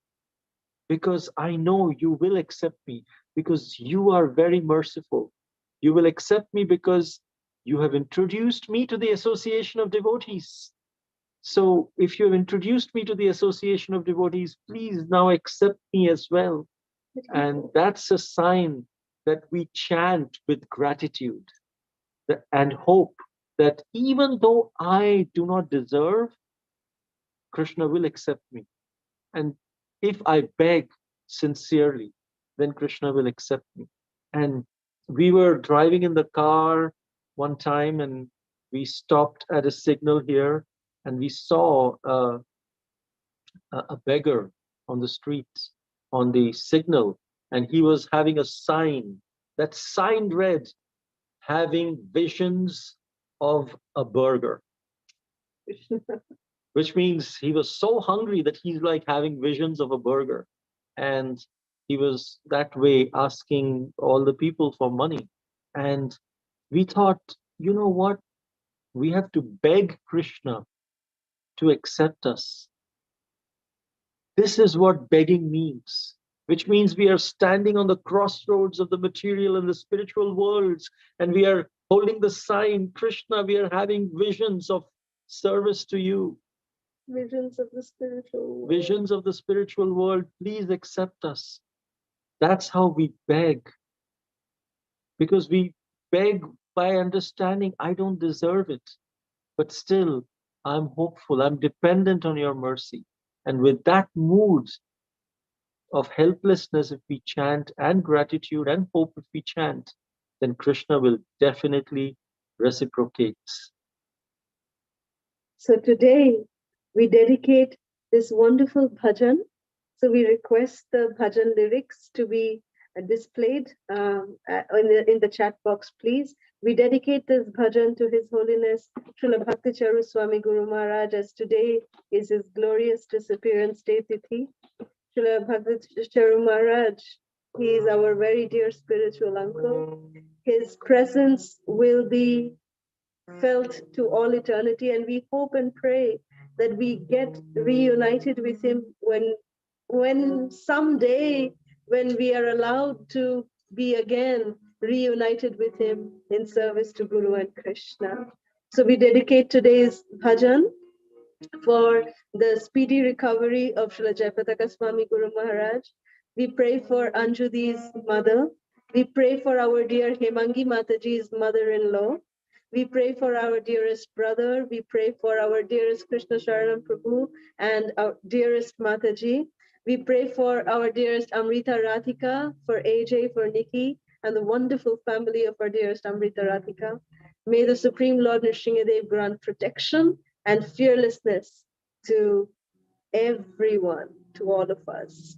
because I know you will accept me because you are very merciful. You will accept me because you have introduced me to the association of devotees. So if you have introduced me to the association of devotees, please now accept me as well. And that's a sign that we chant with gratitude and hope that even though I do not deserve, Krishna will accept me. And if I beg sincerely, then Krishna will accept me. And we were driving in the car one time and we stopped at a signal here and we saw a beggar on the street, on the signal, and he was having a sign. That sign read, having visions of a burger, which means he was so hungry that he's like having visions of a burger. And he was that way asking all the people for money. And we thought, you know what? We have to beg Krishna to accept us. This is what begging means, which means we are standing on the crossroads of the material and the spiritual worlds, and we are holding the sign, Krishna, we are having visions of service to you. Visions of the spiritual world. Visions of the spiritual world, please accept us. That's how we beg. Because we beg by understanding I don't deserve it, but still I'm hopeful, I'm dependent on your mercy. And with that mood of helplessness, if we chant, and gratitude and hope, if we chant, then Krishna will definitely reciprocate. So today we dedicate this wonderful bhajan. So we request the bhajan lyrics to be displayed in the chat box, please. We dedicate this bhajan to His Holiness Srila Bhakti Charuswami Guru Maharaj, as today is his glorious disappearance day tithi. Srila Bhakti Charu Maharaj, he is our very dear spiritual uncle. His presence will be felt to all eternity, and we hope and pray that we get reunited with him when someday, when we are allowed to be again reunited with him in service to Guru and Krishna. So we dedicate today's bhajan for the speedy recovery of Srila Jayapataka Swami Guru Maharaj. We pray for Anjudi's mother. We pray for our dear Hemangi Mataji's mother-in-law. We pray for our dearest brother. We pray for our dearest Krishna Sharanam Prabhu and our dearest Mataji. We pray for our dearest Amrita Radhika, for AJ, for Nikki, and the wonderful family of our dearest Amrita Radhika. May the Supreme Lord Nrsingadev grant protection and fearlessness to everyone, to all of us.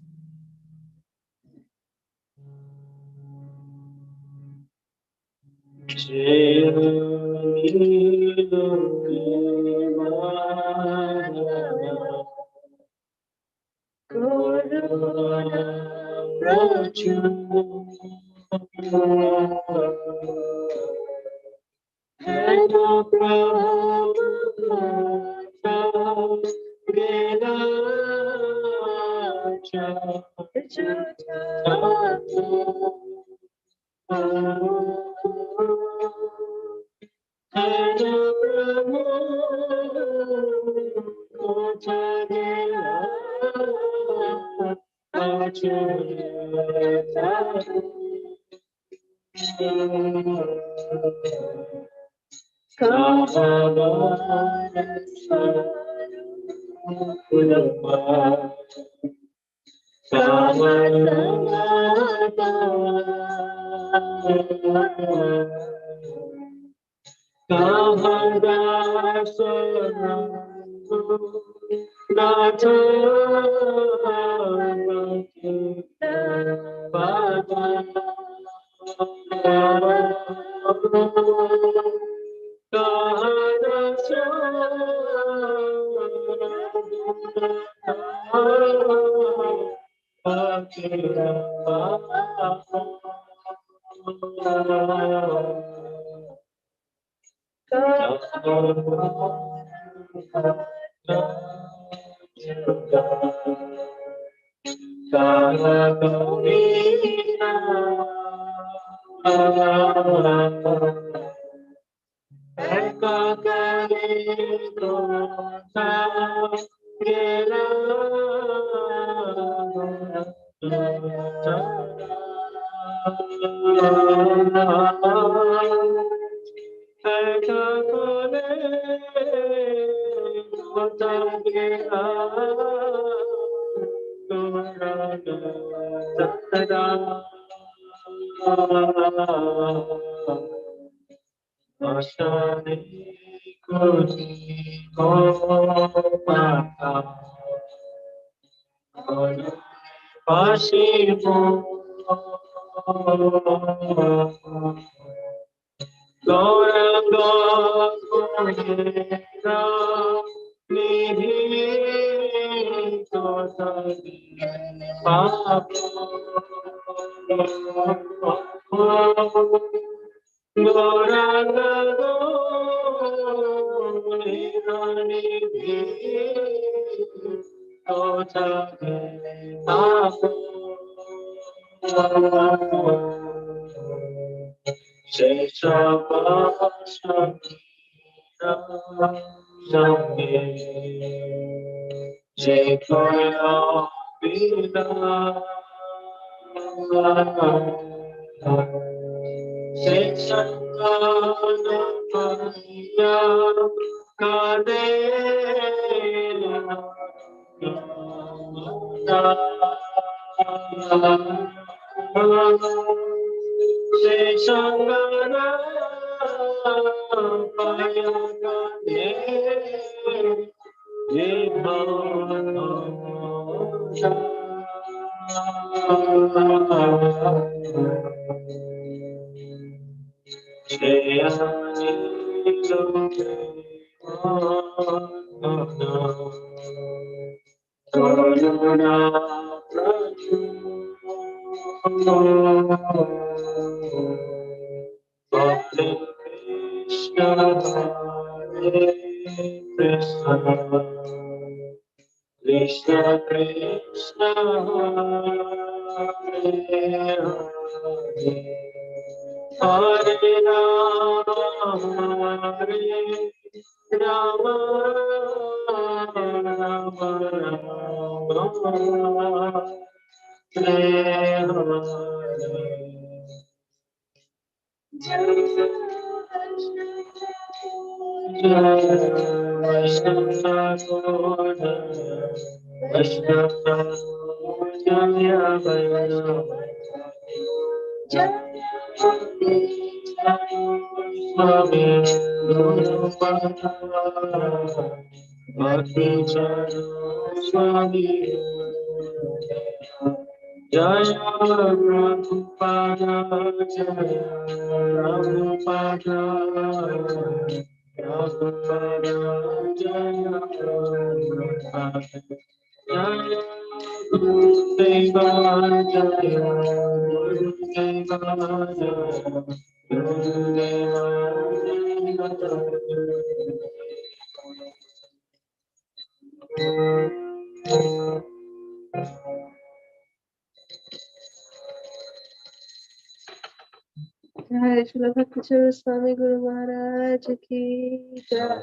Jai Srila Bhakti Chaturamasi Guru Maharaj ki Jai.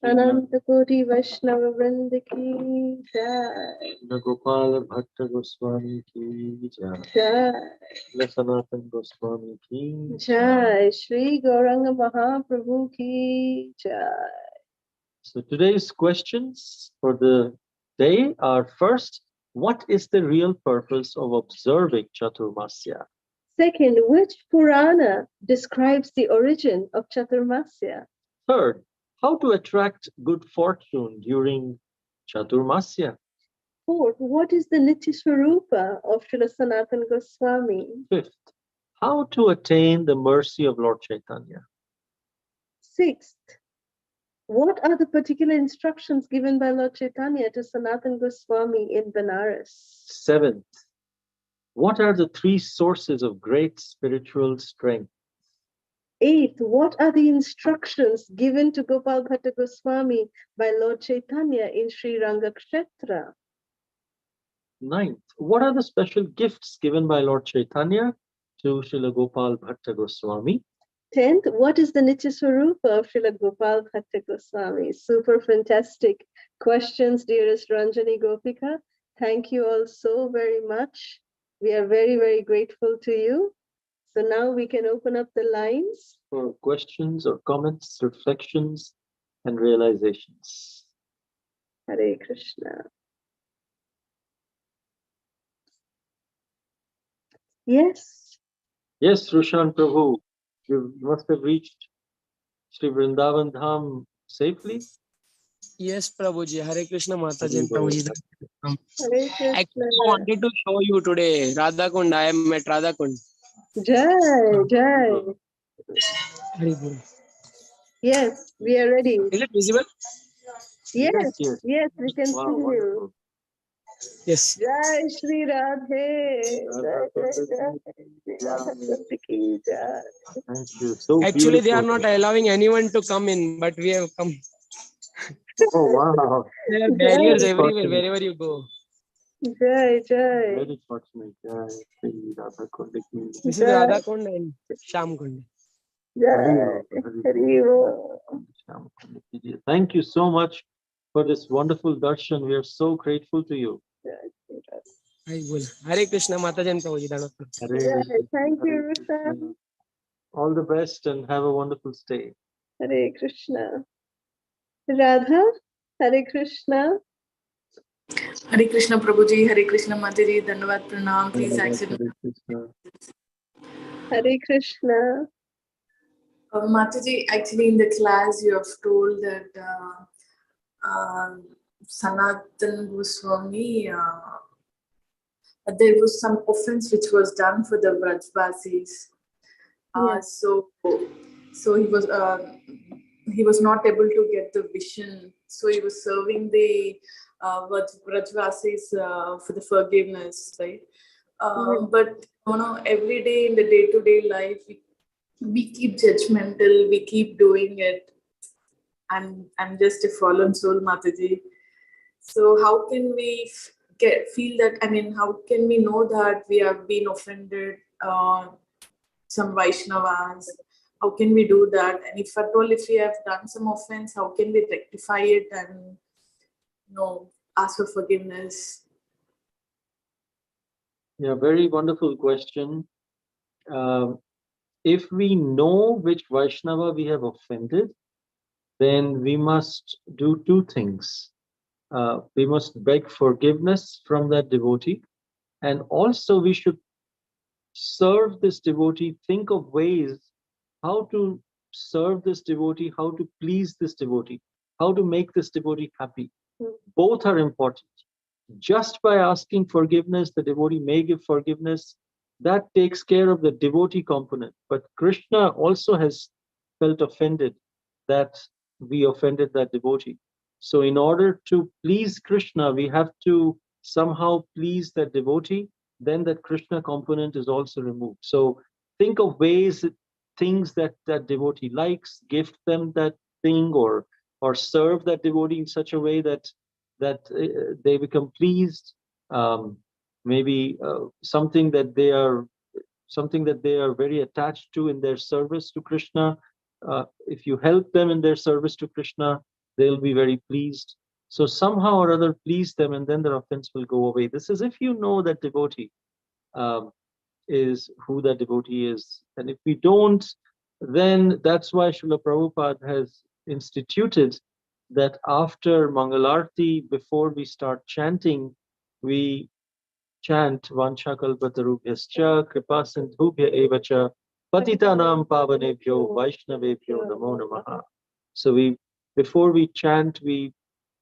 Ananta Koti Vaishnava Vrinda ki Jai. Gopal Bhatta Goswami ki Jai. Jai. Sanatana Goswami ki Jai. Shri Gauranga Mahaprabhu ki Jai. So today's questions for the day are: first, what is the real purpose of observing Chaturmasya? Second, which Purana describes the origin of Chaturmasya? Third, how to attract good fortune during Chaturmasya? Fourth, what is the Nitya Swarupa of Srila Sanatana Goswami? Fifth, how to attain the mercy of Lord Chaitanya? Sixth, what are the particular instructions given by Lord Chaitanya to Sanatana Goswami in Benares? Seventh, what are the three sources of great spiritual strength? Eighth, what are the instructions given to Gopal Bhatta Goswami by Lord Chaitanya in Sri Rangakshetra? Ninth, what are the special gifts given by Lord Chaitanya to Srila Gopal Bhatta Goswami? 10th, what is the Nitya Swarupa of Srila Gopal Bhatta Goswami? Super fantastic questions, dearest Ranjani Gopika. Thank you all so very much. We are very, very grateful to you. So now we can open up the lines for questions or comments, reflections, and realizations. Hare Krishna. Yes. Yes, Rushan Prabhu, you must have reached Sri Vrindavan Dham safely. Yes, Prabhuji. Hare Krishna Mataji and Hare Prabhuji. Hare Krishna. Actually, I wanted to show you today Radha Kund. I am at Radha Kund. Jai, Jai. Hare Guru. Yes, we are ready. Is it visible? Yes, yes, we can see you. Wonderful. Yes. Jai Shri Radhe. Jai. Thank you. So Actually, they are beautiful. not allowing anyone to come in, but we have come. Oh, wow. There are barriers Very everywhere, fortunate. wherever you go. Jai, Jai. Very fortunate. Jai Shri Radha Kund ki. This is Radha Kund and Sham Kund. Jai. Hari Om. Thank you so much for this wonderful darshan. We are so grateful to you. Hare Krishna Mataji and Prabhuji. Jai. Thank you, Rushan. All the best and have a wonderful stay. Hare Krishna. Radha, Hare Krishna. Hare Krishna Prabhuji, Hare Krishna Mataji, Dandavad Pranam, please accept. Hare Krishna. Mataji, actually in the class you have told that Sanatana Goswami, there was some offense which was done for the Vrajvasis. Yes. So he was not able to get the vision. So he was serving the Vrajvasis for the forgiveness, right? But every day in the day-to-day life, we keep judgmental, we keep doing it. I'm just a fallen soul, Mataji. So how can we feel that? I mean, how can we know that we have been offended? Some Vaishnavas, how can we do that? And if at all, if we have done some offense, how can we rectify it and ask for forgiveness? Yeah, very wonderful question. If we know which Vaishnava we have offended, then we must do two things. We must beg forgiveness from that devotee, and also we should serve this devotee, think of ways how to serve this devotee, how to please this devotee, how to make this devotee happy. Both are important. Just by asking forgiveness, the devotee may give forgiveness. That takes care of the devotee component. But Krishna also has felt offended that we offended that devotee. So in order to please Krishna, we have to somehow please that devotee. Then that Krishna component is also removed. So think of ways, things that that devotee likes, gift them that thing, or serve that devotee in such a way that they become pleased. Maybe something that they are something that they are very attached to in their service to Krishna. If you help them in their service to Krishna, they'll be very pleased. So somehow or other, please them, and then their offense will go away. This is if you know that devotee is who that devotee is. And if we don't, then that's why Srila Prabhupada has instituted that after Mangalarti, before we start chanting, we chant Vancha Kalpatarubhyascha Kripa Sindhubhya Evacha Patitanam Pavanebhyo Vaishnavebhyo Namo Namaha. So before we chant, we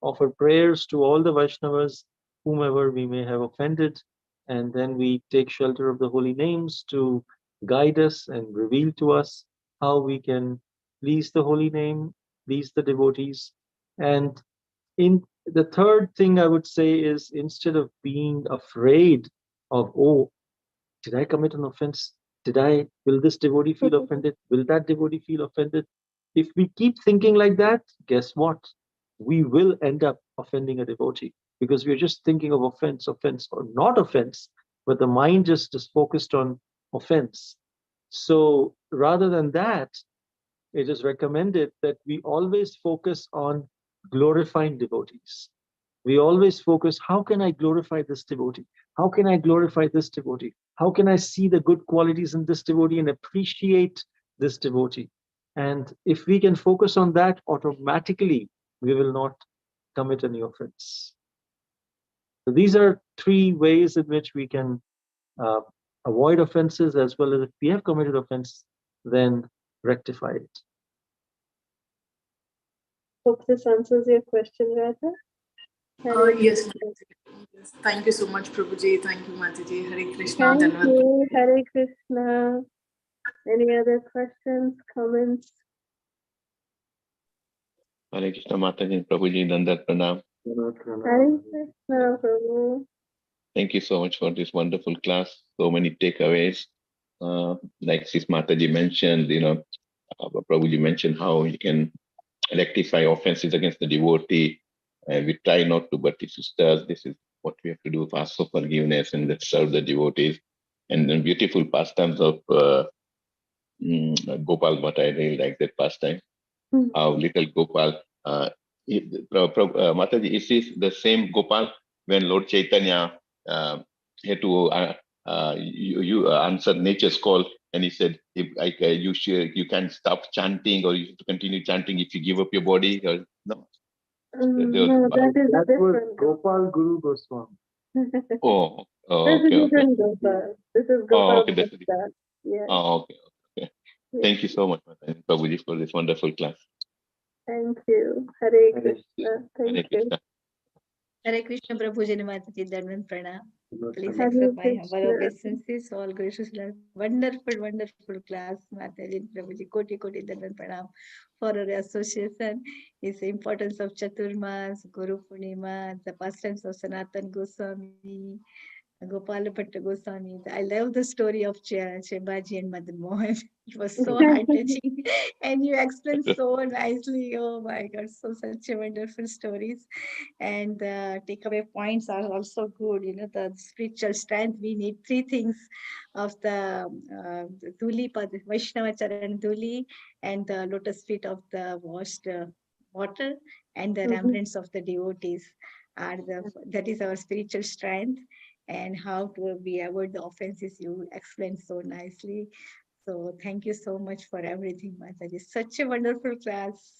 offer prayers to all the Vaishnavas, whomever we may have offended, and then we take shelter of the holy names to guide us and reveal to us how we can please the holy name, please the devotees. And in the third thing I would say is, instead of being afraid of, oh, did I commit an offense? Will this devotee feel offended? Will that devotee feel offended? If we keep thinking like that, guess what? We will end up offending a devotee, because we're just thinking of offense, or not offense, but the mind just is focused on offense. So rather than that, it is recommended that we always focus on glorifying devotees. We always focus, how can I glorify this devotee? How can I glorify this devotee? How can I see the good qualities in this devotee and appreciate this devotee? And if we can focus on that, automatically we will not commit any offense. So these are 3 ways in which we can avoid offenses, as well as if we have committed offense, then rectify it. Hope this answers your question, Radha. Yes. Thank you so much, Prabhuji. Thank you, Mataji. Hare Krishna. Thank you. Hare Krishna. Any other questions, comments? Hare Krishna Mataji, Prabhuji, Dandat Pranam. Hare Krishna, Prabhu. Thank you so much for this wonderful class. So many takeaways. Like Sis Mataji mentioned, Prabhuji mentioned how you can rectify offenses against the devotee. We try not to, but if sisters, this is what we have to do, ask for forgiveness and let's serve the devotees. And then beautiful pastimes of Gopal Bhatta, I really like that pastime. How little Gopal. Mataji, is this the same Gopal when Lord Chaitanya had to answer nature's call, and he said, you can't stop chanting, or you have to continue chanting if you give up your body? Or no? No, that was Gopal Guru Goswami. This is different Gopal. This is Gopal Bhatta. Yeah. Okay. Thank you so much, Prabhuji, for this wonderful class. Thank you. Hare Krishna. Thank you. Hare Krishna, Prabhuji, Mataji, Dharman Pranam. Please Hare accept my Krishna. humble obeisances. All gracious Lord. Wonderful class, Mataji, Prabhuji, Koti Dharman Pranam for our association. Is the importance of Chaturamasi, Guru Purnima, the pastimes of Sanatana Goswami, Gopal Bhatta Goswami. I love the story of Shebaji and Madan Mohan. It was so heart-touching, and you explained so nicely. Oh my God, such a wonderful stories. And the takeaway points are also good. The spiritual strength, we need 3 things of the Dhuli, Vaishnava Charan Dhuli, and the lotus feet of the washed water, and the remembrance of the devotees. That is our spiritual strength. And how to we avoid the offenses, you explained so nicely. So thank you so much for everything, Mataji. Such a wonderful class.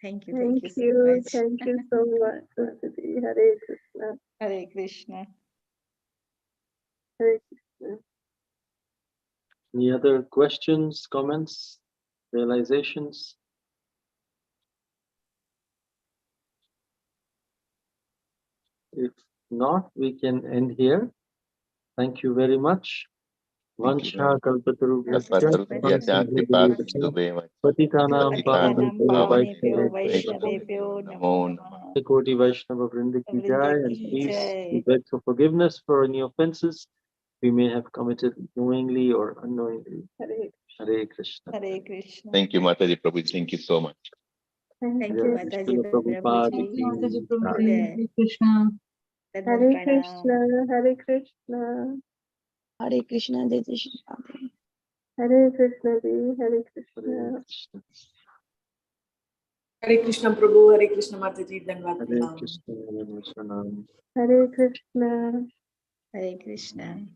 Thank you so much. Thank you so much, Mataji. Hare Krishna. Hare Krishna. Hare Krishna. Any other questions, comments, realizations? If not, we can end here. Thank you very much. Vansha kalpatarubhyascha patitanam pavanebhyo Vaishnavebhyo Namo the Koti Vaishnava Vrinda ki jai, and please we beg for forgiveness for any offenses we may have committed knowingly or unknowingly. Hare Krishna. Hare Krishna. Thank you, Mataji Prabhuji. Thank you so much. Thank you, Mataji Prabhuji. Hare Krishna. Hare Krishna. Hare Krishna, Jai Jai Shri Radhe. Hare Krishna Devi, Hare Krishna. Hare Krishna Prabhu, Hare Krishna Mataji, Dhanwad Hare Pranam. Krishna, Hare Krishna. Hare Krishna. Hare Krishna.